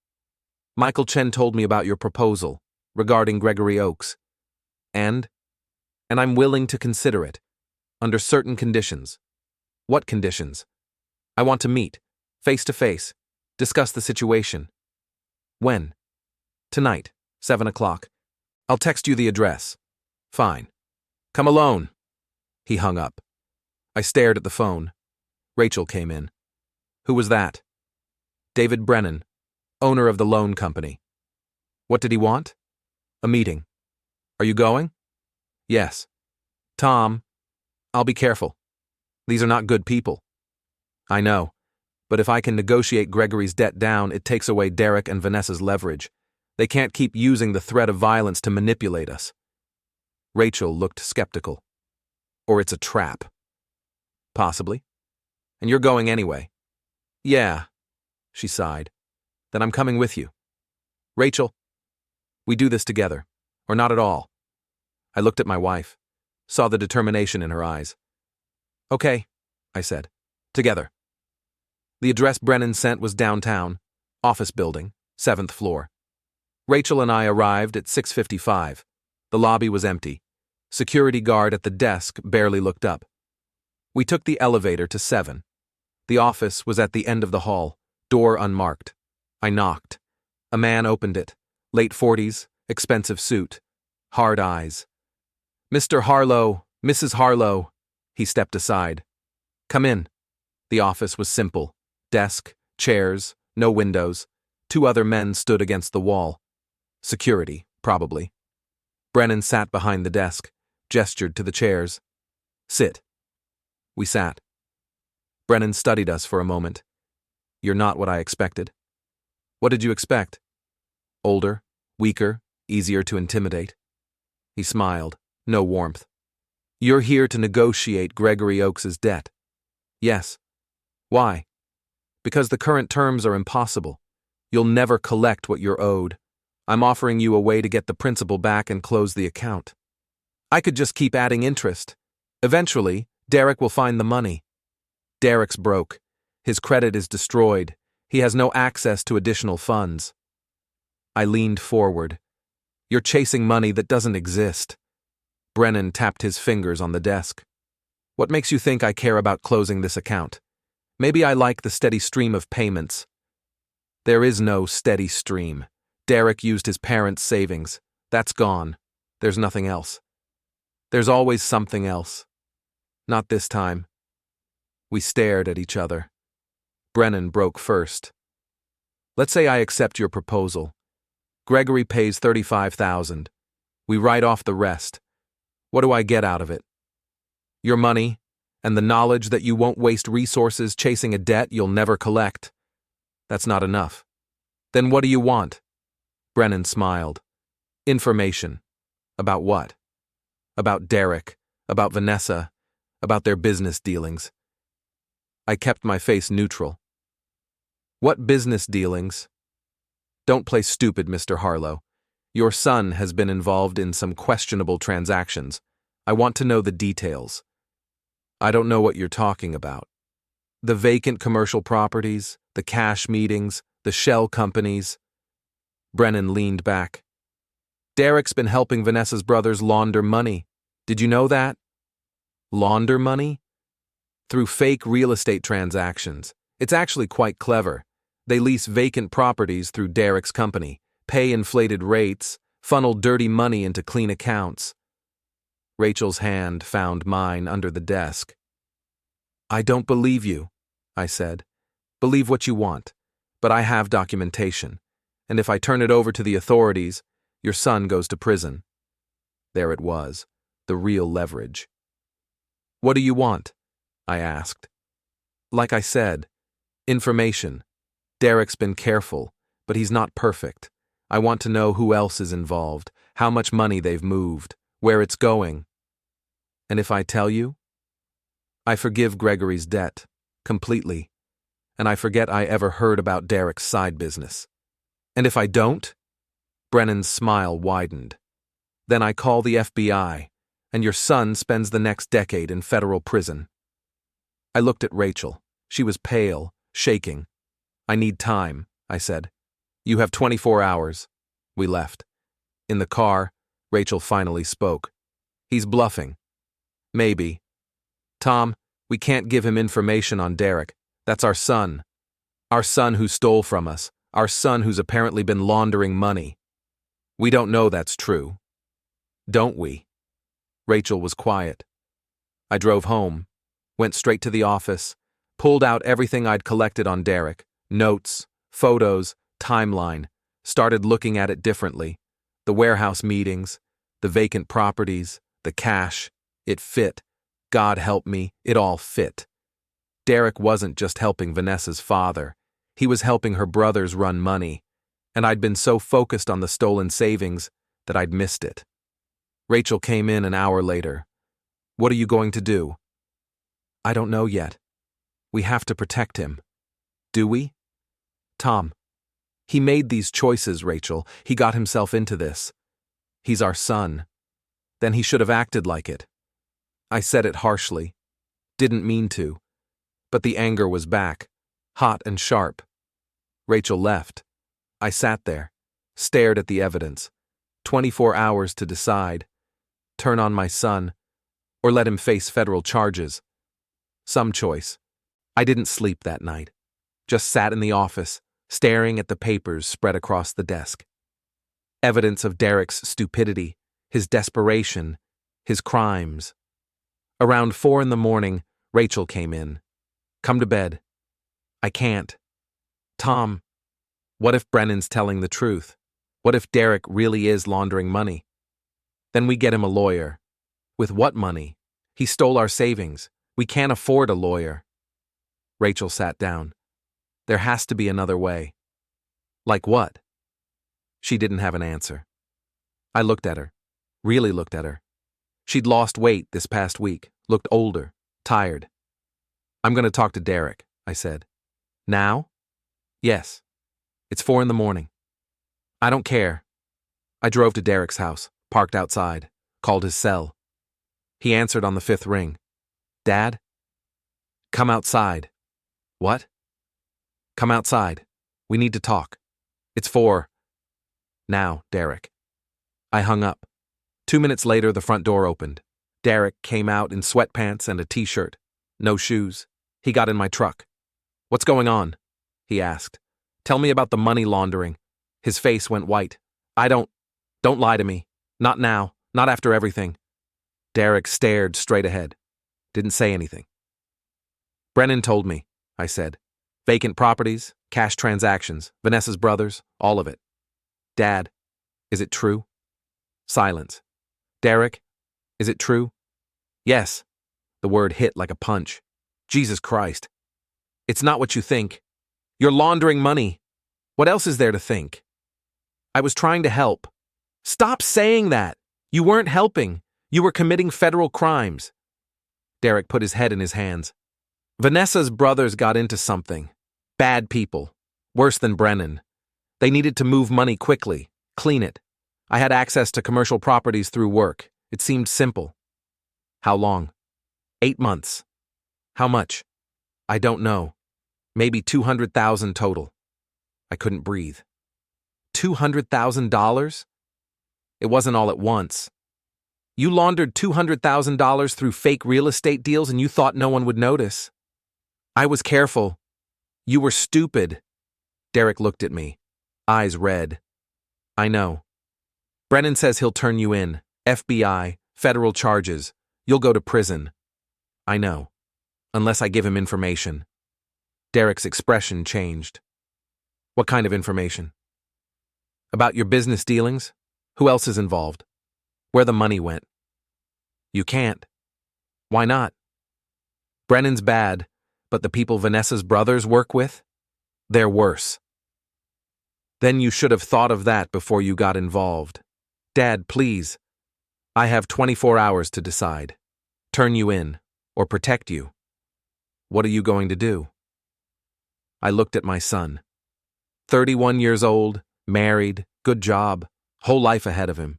A: Michael Chen told me about your proposal regarding Gregory Oaks. And I'm willing to consider it, under certain conditions. What conditions? I want to meet, face to face, discuss the situation. When? Tonight, 7 o'clock. I'll text you the address. Fine. Come alone. He hung up. I stared at the phone. Rachel came in. Who was that? David Brennan, owner of the loan company. What did he want? A meeting. Are you going? Yes. Tom, I'll be careful. These are not good people. I know, but if I can negotiate Gregory's debt down, it takes away Derek and Vanessa's leverage. They can't keep using the threat of violence to manipulate us. Rachel looked skeptical. Or it's a trap. Possibly. And you're going anyway. Yeah, she sighed. Then I'm coming with you. Rachel, we do this together, or not at all. I looked at my wife, saw the determination in her eyes. Okay, I said. Together. The address Brennan sent was downtown, office building, 7th floor. Rachel and I arrived at 6:55. The lobby was empty. Security guard at the desk barely looked up. We took the elevator to 7. The office was at the end of the hall, door unmarked. I knocked. A man opened it, late 40s, expensive suit, hard eyes. Mr. Harlow, Mrs. Harlow. He stepped aside. Come in. The office was simple. Desk, chairs, no windows. 2 other men stood against the wall. Security, probably. Brennan sat behind the desk, gestured to the chairs. Sit. We sat. Brennan studied us for a moment. You're not what I expected. What did you expect? Older, weaker, easier to intimidate. He smiled, no warmth. You're here to negotiate Gregory Oaks's debt. Yes. Why? Because the current terms are impossible. You'll never collect what you're owed. I'm offering you a way to get the principal back and close the account. I could just keep adding interest. Eventually, Derek will find the money. Derek's broke. His credit is destroyed. He has no access to additional funds. I leaned forward. You're chasing money that doesn't exist. Brennan tapped his fingers on the desk. What makes you think I care about closing this account? Maybe I like the steady stream of payments. There is no steady stream. Derek used his parents' savings. That's gone. There's nothing else. There's always something else. Not this time. We stared at each other. Brennan broke first. Let's say I accept your proposal. Gregory pays $35,000. We write off the rest. What do I get out of it? Your money, and the knowledge that you won't waste resources chasing a debt you'll never collect. That's not enough. Then what do you want? Brennan smiled. Information. About what? About Derek, about Vanessa, about their business dealings. I kept my face neutral. What business dealings? Don't play stupid, Mr. Harlow. Your son has been involved in some questionable transactions. I want to know the details. I don't know what you're talking about. The vacant commercial properties, the cash meetings, the shell companies. Brennan leaned back. Derek's been helping Vanessa's brothers launder money. Did you know that? Launder money? Through fake real estate transactions. It's actually quite clever. They lease vacant properties through Derek's company, pay inflated rates, funnel dirty money into clean accounts. Rachel's hand found mine under the desk. I don't believe you, I said. Believe what you want, but I have documentation, and if I turn it over to the authorities, your son goes to prison. There it was, the real leverage. What do you want? I asked. Like I said, information. Derek's been careful, but he's not perfect. I want to know who else is involved, how much money they've moved, where it's going. And if I tell you? I forgive Gregory's debt, completely, and I forget I ever heard about Derek's side business. And if I don't? Brennan's smile widened. Then I call the FBI, and your son spends the next decade in federal prison. I looked at Rachel. She was pale, shaking. I need time, I said. You have 24 hours. We left. In the car, Rachel finally spoke. He's bluffing. Maybe. Tom, we can't give him information on Derek. That's our son. Our son who stole from us. Our son who's apparently been laundering money. We don't know that's true. Don't we? Rachel was quiet. I drove home, went straight to the office, pulled out everything I'd collected on Derek, notes, photos, timeline, started looking at it differently. The warehouse meetings, the vacant properties, the cash. It fit. God help me, it all fit. Derek wasn't just helping Vanessa's father. He was helping her brothers run money, and I'd been so focused on the stolen savings that I'd missed it. Rachel came in an hour later. What are you going to do? I don't know yet. We have to protect him. Do we? Tom. He made these choices, Rachel. He got himself into this. He's our son. Then he should have acted like it. I said it harshly. Didn't mean to. But the anger was back, hot and sharp. Rachel left. I sat there, stared at the evidence. 24 hours to decide. Turn on my son, or let him face federal charges. Some choice. I didn't sleep that night. Just sat in the office, staring at the papers spread across the desk. Evidence of Derek's stupidity, his desperation, his crimes. Around 4 a.m, Rachel came in. Come to bed. I can't. Tom, what if Brennan's telling the truth? What if Derek really is laundering money? Then we get him a lawyer. With what money? He stole our savings. We can't afford a lawyer. Rachel sat down. There has to be another way. Like what? She didn't have an answer. I looked at her. Really looked at her. She'd lost weight this past week, looked older, tired. I'm going to talk to Derek, I said. Now? Yes. It's 4 a.m. I don't care. I drove to Derek's house, parked outside, called his cell. He answered on the 5th ring. Dad? Come outside. What? Come outside. We need to talk. It's 4. Now, Derek. I hung up. 2 minutes later, the front door opened. Derek came out in sweatpants and a t-shirt. No shoes. He got in my truck. What's going on? He asked. Tell me about the money laundering. His face went white. Don't lie to me. Not now. Not after everything. Derek stared straight ahead. Didn't say anything. Brennan told me, I said. Vacant properties, cash transactions, Vanessa's brothers, all of it. Dad, is it true? Silence. Derek, is it true? Yes. The word hit like a punch. Jesus Christ. It's not what you think. You're laundering money. What else is there to think? I was trying to help. Stop saying that. You weren't helping. You were committing federal crimes. Derek put his head in his hands. Vanessa's brothers got into something. Bad people. Worse than Brennan. They needed to move money quickly. Clean it. I had access to commercial properties through work. It seemed simple. How long? 8 months. How much? I don't know. Maybe 200,000 total. I couldn't breathe. $200,000? It wasn't all at once. You laundered $200,000 through fake real estate deals and you thought no one would notice. I was careful. You were stupid. Derek looked at me, eyes red. I know. Brennan says he'll turn you in. FBI, federal charges. You'll go to prison. I know. Unless I give him information. Derek's expression changed. What kind of information? About your business dealings? Who else is involved? Where the money went? You can't. Why not? Brennan's bad, but the people Vanessa's brothers work with? They're worse. Then you should have thought of that before you got involved. Dad, please. I have 24 hours to decide. Turn you in, or protect you. What are you going to do? I looked at my son. 31 years old, married, good job, whole life ahead of him,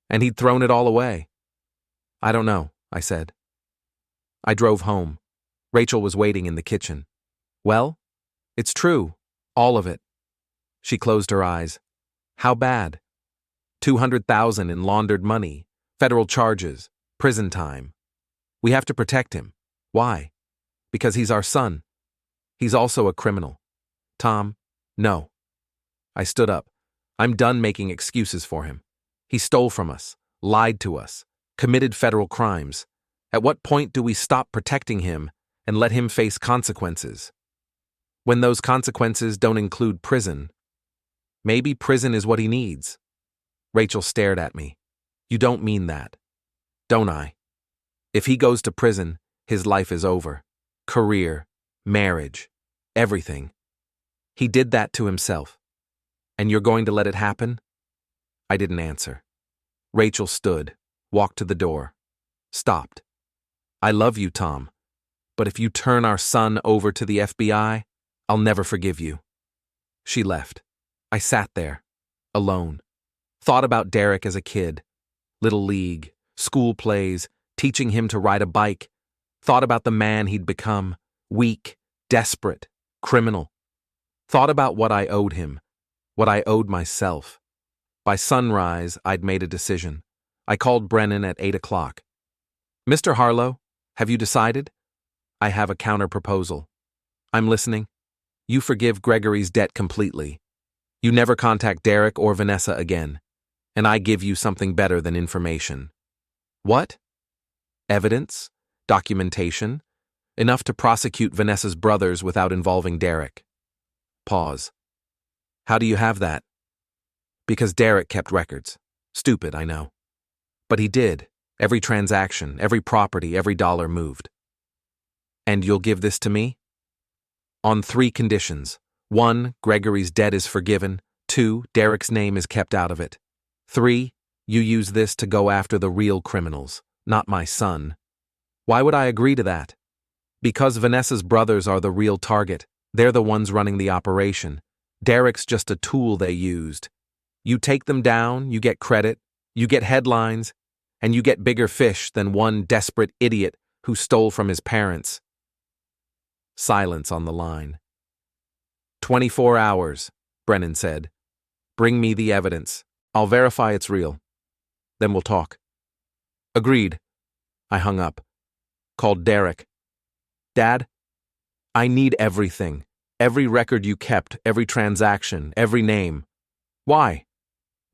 A: and he'd thrown it all away. I don't know, I said. I drove home. Rachel was waiting in the kitchen. Well, it's true, all of it. She closed her eyes. How bad? 200,000 in laundered money, federal charges, prison time. We have to protect him. Why? Because he's our son. He's also a criminal. Tom, no. I stood up. I'm done making excuses for him. He stole from us, lied to us, committed federal crimes. At what point do we stop protecting him and let him face consequences? When those consequences don't include prison. Maybe prison is what he needs. Rachel stared at me. You don't mean that. Don't I? If he goes to prison, his life is over. Career, marriage, everything. He did that to himself. And you're going to let it happen? I didn't answer. Rachel stood, walked to the door, stopped. I love you, Tom, but if you turn our son over to the FBI, I'll never forgive you. She left. I sat there, alone, thought about Derek as a kid, little league, school plays, teaching him to ride a bike, thought about the man he'd become, weak, desperate, criminal, thought about what I owed him, what I owed myself. By sunrise, I'd made a decision. I called Brennan at 8 o'clock. Mr. Harlow, have you decided? I have a counter-proposal. I'm listening. You forgive Gregory's debt completely. You never contact Derek or Vanessa again. And I give you something better than information. What? Evidence? Documentation? Enough to prosecute Vanessa's brothers without involving Derek. Pause. How do you have that? Because Derek kept records. Stupid, I know. But he did. Every transaction, every property, every dollar moved. And you'll give this to me? On 3 conditions. 1, Gregory's debt is forgiven. 2, Derek's name is kept out of it. 3, you use this to go after the real criminals, not my son. Why would I agree to that? Because Vanessa's brothers are the real target. They're the ones running the operation. Derek's just a tool they used. You take them down, you get credit, you get headlines, and you get bigger fish than one desperate idiot who stole from his parents. Silence on the line. 24 hours, Brennan said. Bring me the evidence. I'll verify it's real. Then we'll talk. Agreed. I hung up. Called Derek. Dad, I need everything. Every record you kept, every transaction, every name. Why?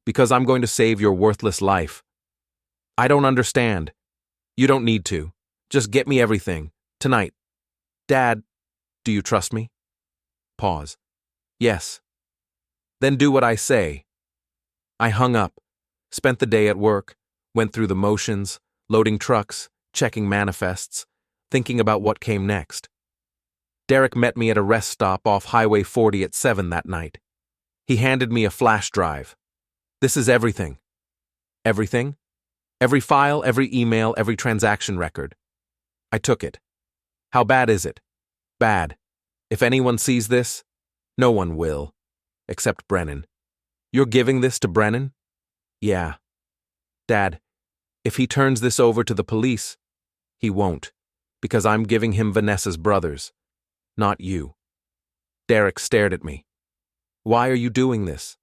A: Because I'm going to save your worthless life. I don't understand. You don't need to. Just get me everything. Tonight. Dad, do you trust me? Pause. Yes. Then do what I say. I hung up, spent the day at work, went through the motions, loading trucks, checking manifests, thinking about what came next. Derek met me at a rest stop off Highway 40 at 7 that night. He handed me a flash drive. This is everything. Everything? Every file, every email, every transaction record. I took it. How bad is it? Bad. If anyone sees this, no one will. Except Brennan. You're giving this to Brennan? Yeah. Dad, if he turns this over to the police, he won't. Because I'm giving him Vanessa's brothers, not you. Derek stared at me. Why are you doing this?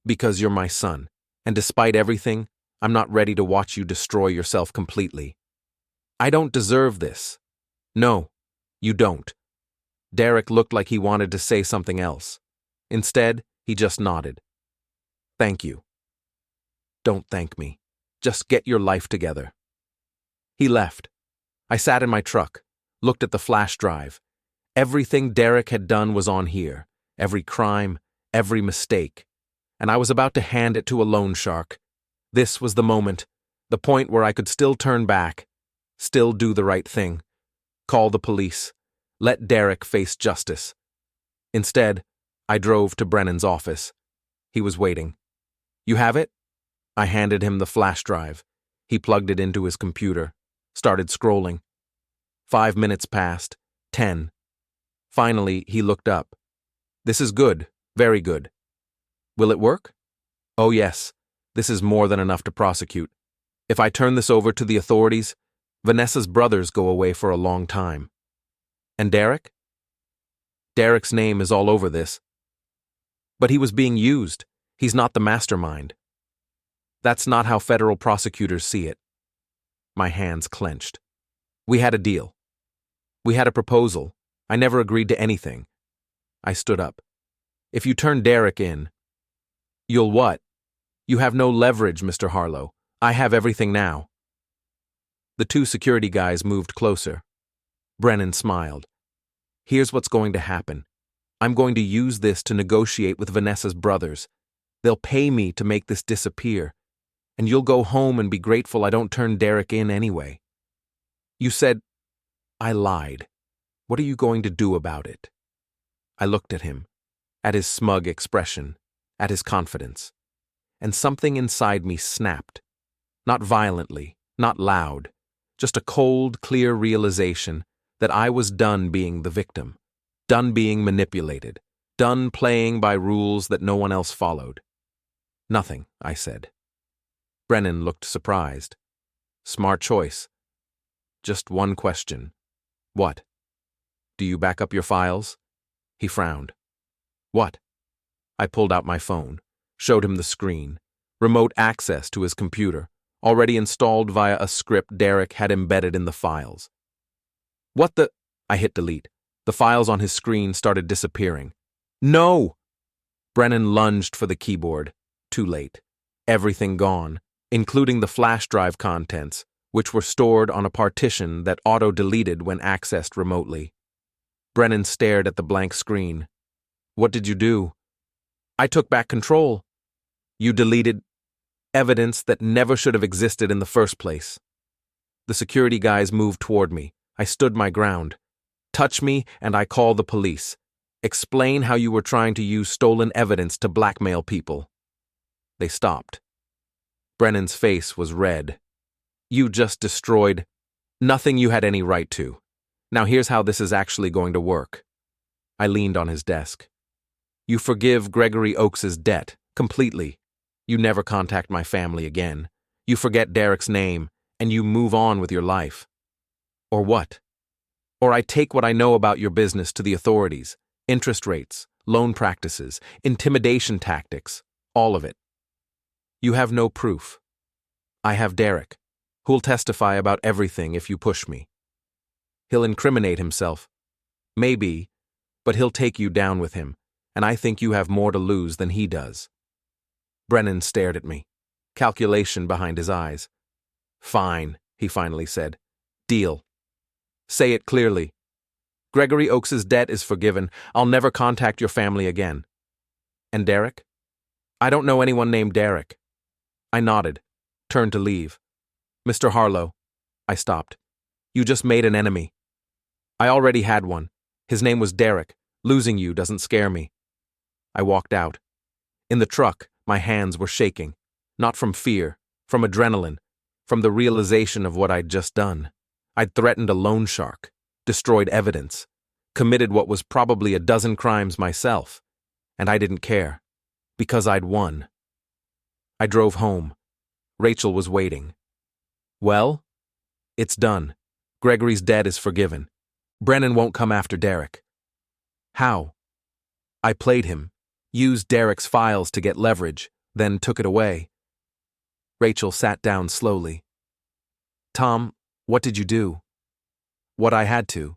A: Because you're my son, and despite everything, I'm not ready to watch you destroy yourself completely. I don't deserve this. No, you don't. Derek looked like he wanted to say something else. Instead, he just nodded. Thank you. Don't thank me. Just get your life together. He left. I sat in my truck, looked at the flash drive. Everything Derek had done was on here, every crime, every mistake. And I was about to hand it to a loan shark. This was the moment, the point where I could still turn back, still do the right thing, call the police, let Derek face justice. Instead, I drove to Brennan's office. He was waiting. You have it? I handed him the flash drive. He plugged it into his computer, started scrolling. 5 minutes passed, 10. Finally, he looked up. This is good, very good. Will it work? Oh yes, this is more than enough to prosecute. If I turn this over to the authorities, Vanessa's brothers go away for a long time. And Derek? Derek's name is all over this. But he was being used. He's not the mastermind. That's not how federal prosecutors see it. My hands clenched. We had a deal. We had a proposal. I never agreed to anything. I stood up. If you turn Derek in, you'll what? You have no leverage, Mr. Harlow. I have everything now. The two security guys moved closer. Brennan smiled. Here's what's going to happen. I'm going to use this to negotiate with Vanessa's brothers. They'll pay me to make this disappear. And you'll go home and be grateful I don't turn Derek in anyway. You said, I lied. What are you going to do about it? I looked at him, at his smug expression, at his confidence, and something inside me snapped. Not violently, not loud, just a cold, clear realization that I was done being the victim, done being manipulated, done playing by rules that no one else followed. Nothing, I said. Brennan looked surprised. Smart choice. Just one question. What? Do you back up your files? He frowned. What? I pulled out my phone, showed him the screen, remote access to his computer, already installed via a script Derek had embedded in the files. What the? I hit delete. The files on his screen started disappearing. No! Brennan lunged for the keyboard. Too late. Everything gone, including the flash drive contents, which were stored on a partition that auto-deleted when accessed remotely. Brennan stared at the blank screen. What did you do? I took back control. You deleted evidence that never should have existed in the first place. The security guys moved toward me. I stood my ground. Touch me and I call the police. Explain how you were trying to use stolen evidence to blackmail people. They stopped. Brennan's face was red. You just destroyed nothing you had any right to. Now here's how this is actually going to work. I leaned on his desk. You forgive Gregory Oakes's debt, completely. You never contact my family again. You forget Derek's name, and you move on with your life. Or what? Or I take what I know about your business to the authorities, interest rates, loan practices, intimidation tactics, all of it. You have no proof. I have Derek, who'll testify about everything if you push me. He'll incriminate himself. Maybe, but he'll take you down with him, and I think you have more to lose than he does. Brennan stared at me, calculation behind his eyes. Fine, he finally said. Deal. Say it clearly. Gregory Oakes's debt is forgiven. I'll never contact your family again. And Derek? I don't know anyone named Derek. I nodded, turned to leave. Mr. Harlow. I stopped. You just made an enemy. I already had one. His name was Derek. Losing you doesn't scare me. I walked out. In the truck, my hands were shaking. Not from fear, from adrenaline, from the realization of what I'd just done. I'd threatened a loan shark, destroyed evidence, committed what was probably a dozen crimes myself, and I didn't care, because I'd won. I drove home. Rachel was waiting. Well, it's done. Gregory's debt is forgiven. Brennan won't come after Derek. How? I played him, used Derek's files to get leverage, then took it away. Rachel sat down slowly. Tom, what did you do? What I had to.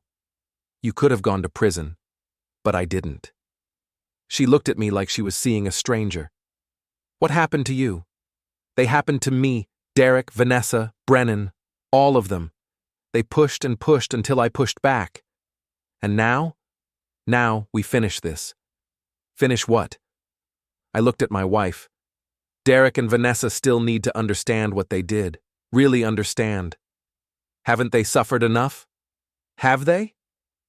A: You could have gone to prison, but I didn't. She looked at me like she was seeing a stranger. What happened to you? They happened to me, Derek, Vanessa, Brennan, all of them. They pushed and pushed until I pushed back. And now? Now we finish this. Finish what? I looked at my wife. Derek and Vanessa still need to understand what they did. Really understand. Haven't they suffered enough? Have they?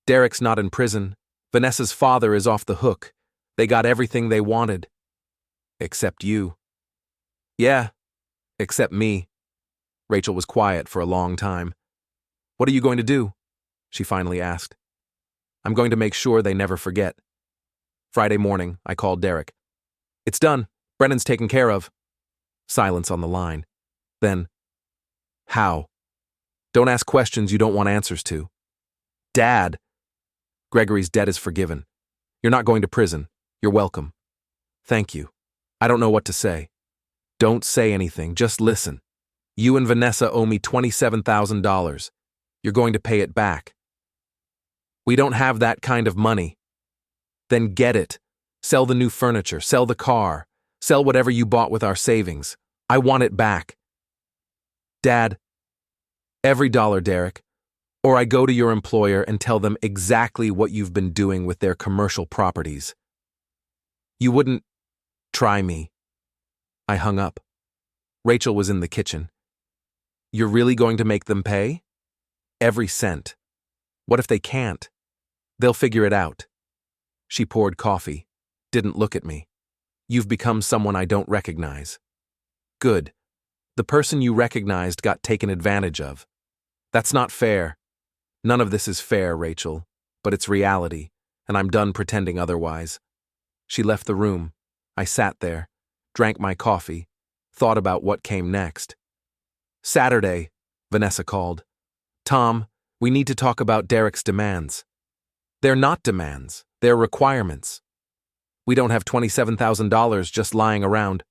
A: Derek's not in prison. Vanessa's father is off the hook. They got everything they wanted. Except you. Yeah, except me. Rachel was quiet for a long time. What are you going to do? She finally asked. I'm going to make sure they never forget. Friday morning, I called Derek. It's done. Brennan's taken care of. Silence on the line. Then, how? Don't ask questions you don't want answers to. Dad! Gregory's debt is forgiven. You're not going to prison. You're welcome. Thank you. I don't know what to say. Don't say anything, just listen. You and Vanessa owe me $27,000. You're going to pay it back. We don't have that kind of money. Then get it. Sell the new furniture, sell the car, sell whatever you bought with our savings. I want it back. Dad, every dollar, Derek. Or I go to your employer and tell them exactly what you've been doing with their commercial properties. You wouldn't try me. I hung up. Rachel was in the kitchen. You're really going to make them pay? Every cent. What if they can't? They'll figure it out. She poured coffee, didn't look at me. You've become someone I don't recognize. Good. The person you recognized got taken advantage of. That's not fair. None of this is fair, Rachel, but it's reality, and I'm done pretending otherwise. She left the room. I sat there, drank my coffee, thought about what came next. Saturday, Vanessa called. Tom, we need to talk about Derek's demands. They're not demands, they're requirements. We don't have $27,000 just lying around.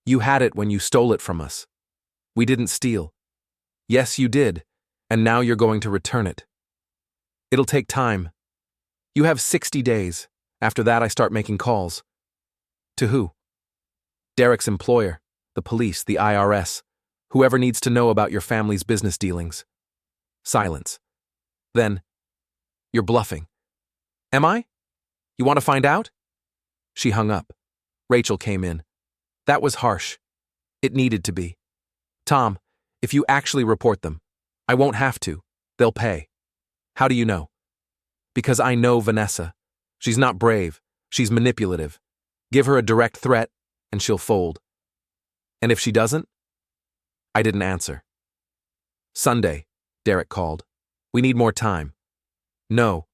A: You had it when you stole it from us. We didn't steal. Yes, you did, and now you're going to return it. It'll take time. You have 60 days. After that, I start making calls. To who? Derek's employer, the police, the IRS, whoever needs to know about your family's business dealings. Silence. Then, you're bluffing. Am I? You want to find out? She hung up. Rachel came in. That was harsh. It needed to be. Tom, if you actually report them, I won't have to. They'll pay. How do you know? Because I know Vanessa. She's not brave. She's manipulative. Give her a direct threat, and she'll fold. And if she doesn't? I didn't answer. Sunday, Derek called. We need more time. No.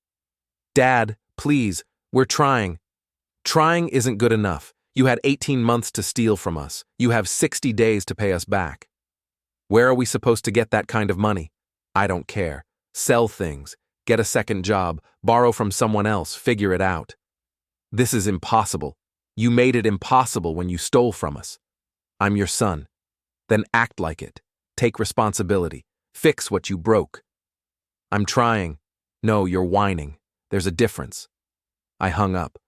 A: Dad, please, we're trying. Trying isn't good enough. You had 18 months to steal from us. You have 60 days to pay us back. Where are we supposed to get that kind of money? I don't care. Sell things. Get a second job. Borrow from someone else. Figure it out. This is impossible. You made it impossible when you stole from us. I'm your son. Then act like it. Take responsibility. Fix what you broke. I'm trying. No, you're whining. There's a difference. I hung up.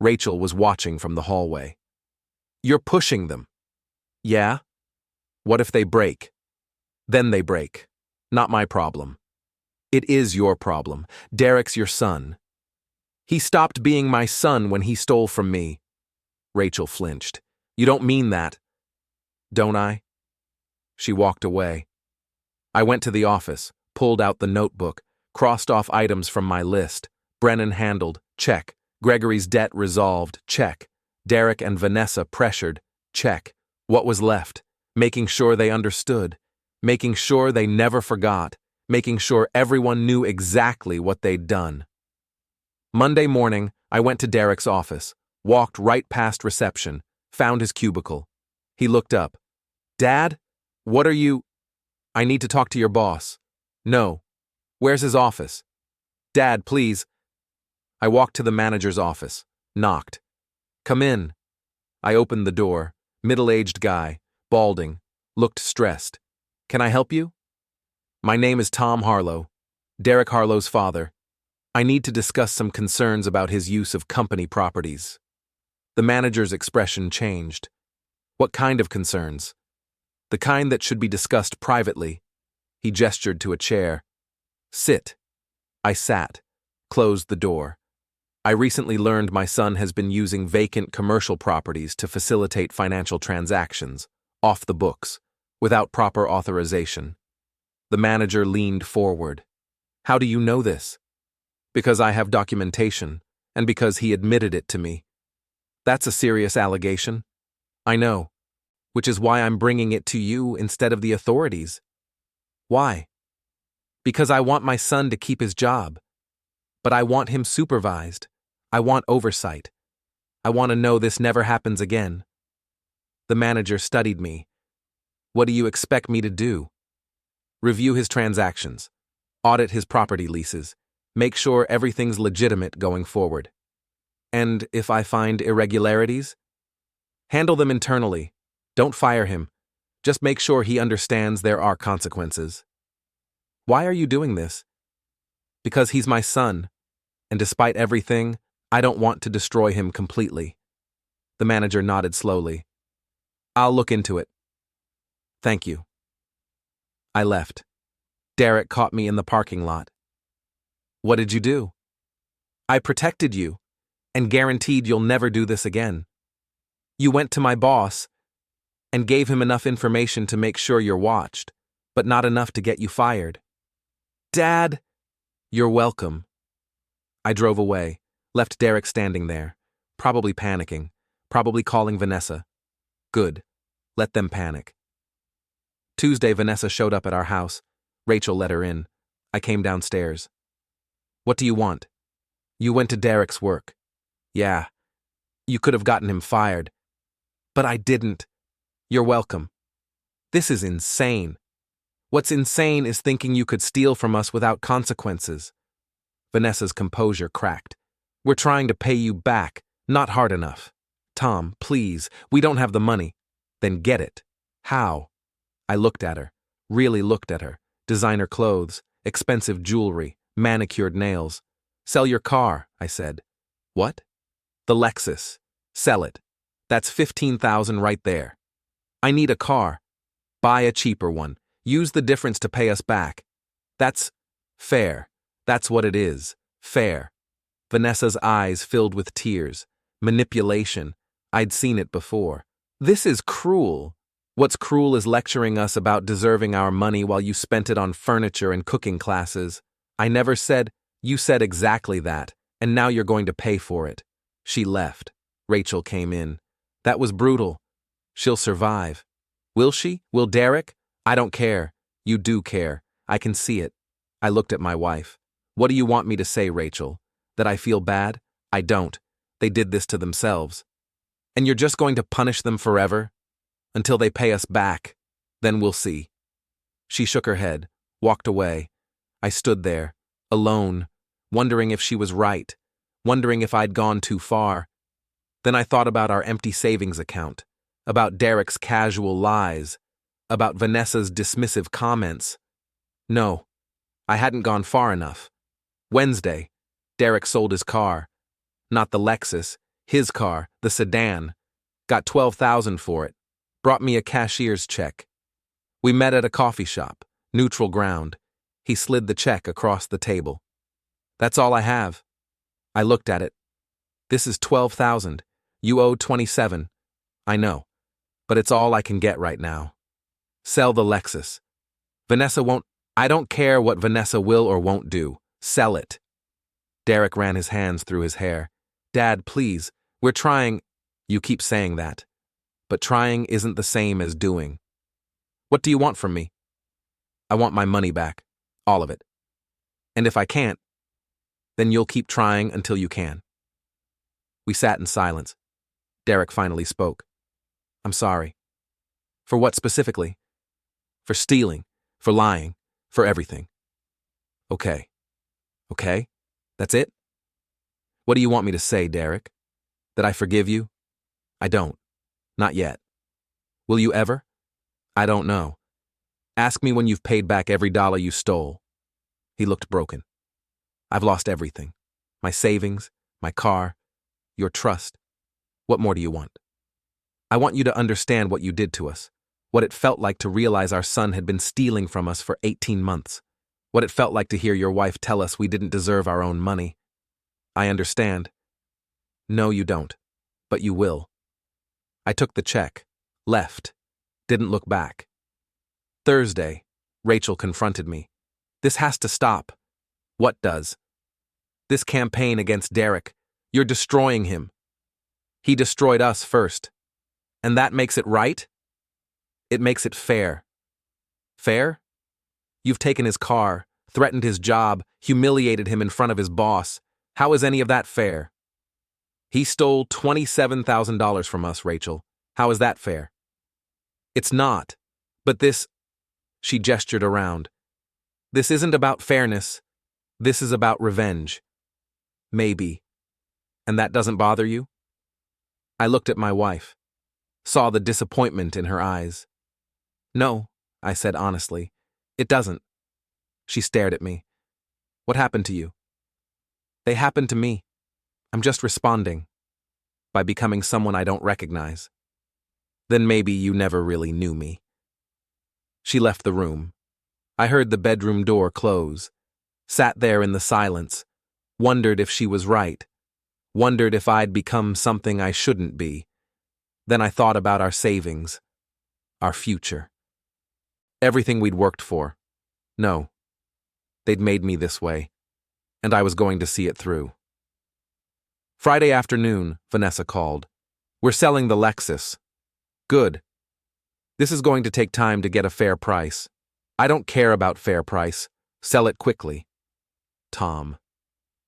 A: Rachel was watching from the hallway. You're pushing them. Yeah? What if they break? Then they break. Not my problem. It is your problem. Derek's your son. He stopped being my son when he stole from me. Rachel flinched. You don't mean that. Don't I? She walked away. I went to the office, pulled out the notebook, crossed off items from my list. Brennan handled, check. Gregory's debt resolved, check. Derek and Vanessa pressured, check. What was left? Making sure they understood. Making sure they never forgot. Making sure everyone knew exactly what they'd done. Monday morning, I went to Derek's office, walked right past reception, found his cubicle. He looked up. Dad, what are you? I need to talk to your boss. No. Where's his office? Dad, please. I walked to the manager's office, knocked. Come in. I opened the door. Middle-aged guy, balding, looked stressed. Can I help you? My name is Tom Harlow, Derek Harlow's father. I need to discuss some concerns about his use of company properties. The manager's expression changed. What kind of concerns? The kind that should be discussed privately. He gestured to a chair. Sit. I sat, closed the door. I recently learned my son has been using vacant commercial properties to facilitate financial transactions, off the books, without proper authorization. The manager leaned forward. How do you know this? Because I have documentation, and because he admitted it to me. That's a serious allegation. I know, which is why I'm bringing it to you instead of the authorities. Why? Because I want my son to keep his job. But I want him supervised. I want oversight. I want to know this never happens again. The manager studied me. What do you expect me to do? Review his transactions. Audit his property leases. Make sure everything's legitimate going forward. And if I find irregularities? Handle them internally. Don't fire him. Just make sure he understands there are consequences. Why are you doing this? Because he's my son, and despite everything, I don't want to destroy him completely. The manager nodded slowly. I'll look into it. Thank you. I left. Derek caught me in the parking lot. What did you do? I protected you, and guaranteed you'll never do this again. You went to my boss, and gave him enough information to make sure you're watched, but not enough to get you fired. Dad! You're welcome. I drove away, left Derek standing there, probably panicking, probably calling Vanessa. Good. Let them panic. Tuesday, Vanessa showed up at our house. Rachel let her in. I came downstairs. What do you want? You went to Derek's work. Yeah. You could have gotten him fired. But I didn't. You're welcome. This is insane. What's insane is thinking you could steal from us without consequences. Vanessa's composure cracked. We're trying to pay you back, not hard enough. Tom, please, we don't have the money. Then get it. How? I looked at her, really looked at her. Designer clothes, expensive jewelry, manicured nails. Sell your car, I said. What? The Lexus. Sell it. That's $15,000 right there. I need a car. Buy a cheaper one. Use the difference to pay us back. That's fair. That's what it is. Fair. Vanessa's eyes filled with tears. Manipulation. I'd seen it before. This is cruel. What's cruel is lecturing us about deserving our money while you spent it on furniture and cooking classes. I never said, you said exactly that, and now you're going to pay for it. She left. Rachel came in. That was brutal. She'll survive. Will she? Will Derek? I don't care. You do care. I can see it. I looked at my wife. What do you want me to say, Rachel? That I feel bad? I don't. They did this to themselves. And you're just going to punish them forever? Until they pay us back. Then we'll see. She shook her head, walked away. I stood there, alone, wondering if she was right, wondering if I'd gone too far. Then I thought about our empty savings account, about Derek's casual lies, about Vanessa's dismissive comments. No, I hadn't gone far enough. Wednesday, Derek sold his car. Not the Lexus, his car, the sedan. Got $12,000 for it. Brought me a cashier's check. We met at a coffee shop, neutral ground. He slid the check across the table. That's all I have. I looked at it. This is $12,000. You owe $27,000. I know, but it's all I can get right now. Sell the Lexus. Vanessa won't. I don't care what Vanessa will or won't do. Sell it. Derek ran his hands through his hair. Dad, please, we're trying. You keep saying that. But trying isn't the same as doing. What do you want from me? I want my money back. All of it. And if I can't, then you'll keep trying until you can. We sat in silence. Derek finally spoke. I'm sorry. For what specifically? For stealing, for lying, for everything. Okay. Okay? That's it? What do you want me to say, Derek? That I forgive you? I don't. Not yet. Will you ever? I don't know. Ask me when you've paid back every dollar you stole. He looked broken. I've lost everything. My savings, my car, your trust. What more do you want? I want you to understand what you did to us, what it felt like to realize our son had been stealing from us for 18 months, what it felt like to hear your wife tell us we didn't deserve our own money. I understand. No, you don't. But you will. I took the check, left, didn't look back. Thursday, Rachel confronted me. This has to stop. What does? This campaign against Derek. You're destroying him. He destroyed us first. And that makes it right? It makes it fair. Fair? You've taken his car, threatened his job, humiliated him in front of his boss. How is any of that fair? He stole $27,000 from us, Rachel. How is that fair? It's not. But this... She gestured around. This isn't about fairness. This is about revenge. Maybe. And that doesn't bother you? I looked at my wife, saw the disappointment in her eyes. No, I said honestly. It doesn't. She stared at me. What happened to you? They happened to me. I'm just responding. By becoming someone I don't recognize. Then maybe you never really knew me. She left the room. I heard the bedroom door close, sat there in the silence, wondered if she was right, wondered if I'd become something I shouldn't be. Then I thought about our savings, our future. Everything we'd worked for. No. They'd made me this way, and I was going to see it through. Friday afternoon, Vanessa called. We're selling the Lexus. Good. This is going to take time to get a fair price. I don't care about fair price. Sell it quickly. Tom,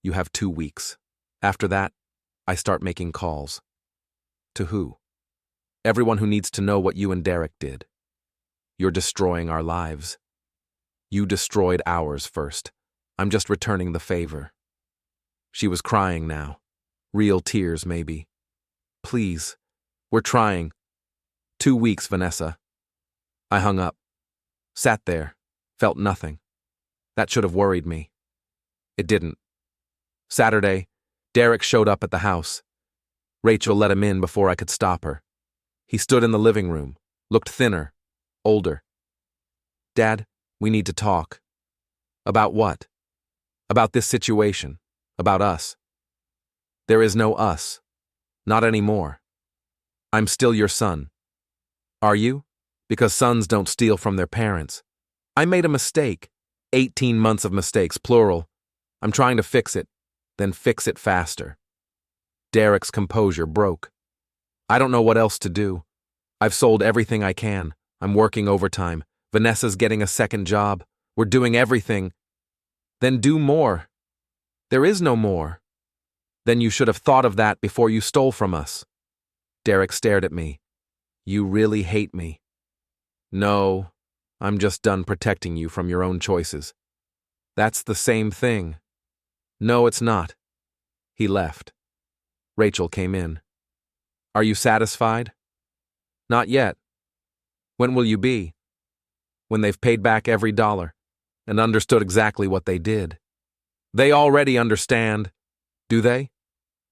A: you have 2 weeks. After that, I start making calls. To who? Everyone who needs to know what you and Derek did. You're destroying our lives. You destroyed ours first. I'm just returning the favor. She was crying now. Real tears, maybe. Please. We're trying. 2 weeks, Vanessa. I hung up. Sat there. Felt nothing. That should have worried me. It didn't. Saturday, Derek showed up at the house. Rachel let him in before I could stop her. He stood in the living room, looked thinner, older. Dad, we need to talk. About what? About this situation. About us. There is no us. Not anymore. I'm still your son. Are you? Because sons don't steal from their parents. I made a mistake. 18 months of mistakes, plural. I'm trying to fix it. Then fix it faster. Derek's composure broke. I don't know what else to do. I've sold everything I can. I'm working overtime. Vanessa's getting a second job. We're doing everything. Then do more. There is no more. Then you should have thought of that before you stole from us. Derek stared at me. You really hate me. No, I'm just done protecting you from your own choices. That's the same thing. No, it's not. He left. Rachel came in. Are you satisfied? Not yet. When will you be? When they've paid back every dollar and understood exactly what they did. They already understand. Do they?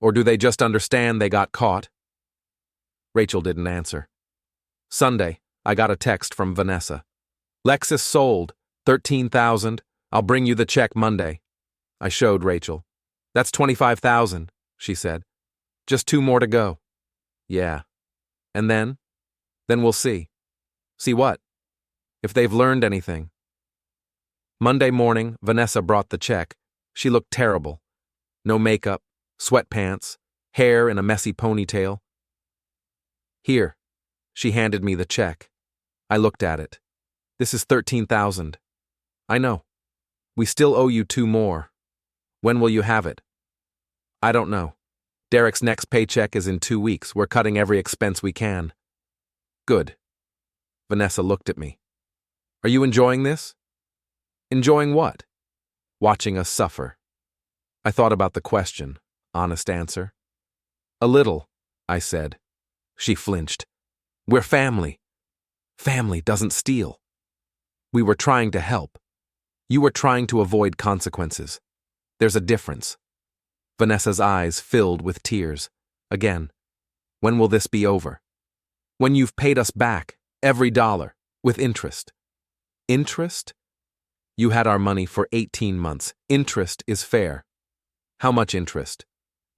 A: Or do they just understand they got caught? Rachel didn't answer. Sunday, I got a text from Vanessa. Lexus sold, $13,000. I'll bring you the check Monday. I showed Rachel. That's $25,000, she said. Just 2 more to go. Yeah. And then? Then we'll see. See what? If they've learned anything. Monday morning, Vanessa brought the check. She looked terrible. No makeup, sweatpants, hair in a messy ponytail. Here. She handed me the check. I looked at it. This is $13,000. I know. We still owe you 2 more. When will you have it? I don't know. Derek's next paycheck is in 2 weeks. We're cutting every expense we can. Good. Vanessa looked at me. Are you enjoying this? Enjoying what? watching us suffer. I thought about the question. Honest answer? A little, I said. She flinched. We're family. Family doesn't steal. We were trying to help. You were trying to avoid consequences. There's a difference. Vanessa's eyes filled with tears. Again, when will this be over? When you've paid us back, every dollar, with interest. Interest? You had our money for 18 months. Interest is fair. How much interest?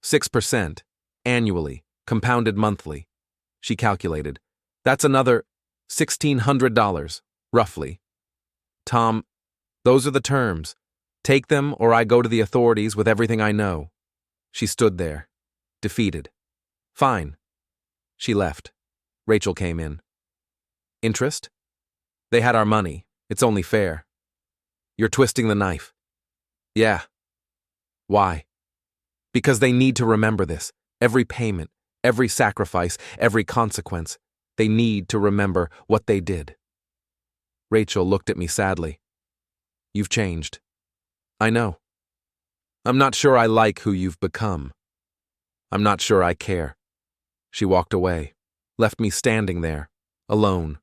A: 6%, annually, compounded monthly. She calculated. That's another $1,600, roughly. Tom, those are the terms. Take them or I go to the authorities with everything I know. She stood there, defeated. Fine. She left. Rachel came in. Interest? They had our money. It's only fair. You're twisting the knife. Yeah. Why? Because they need to remember this. Every payment, every sacrifice, every consequence. They need to remember what they did. Rachel looked at me sadly. You've changed. I know. I'm not sure I like who you've become. I'm not sure I care. She walked away, left me standing there, alone,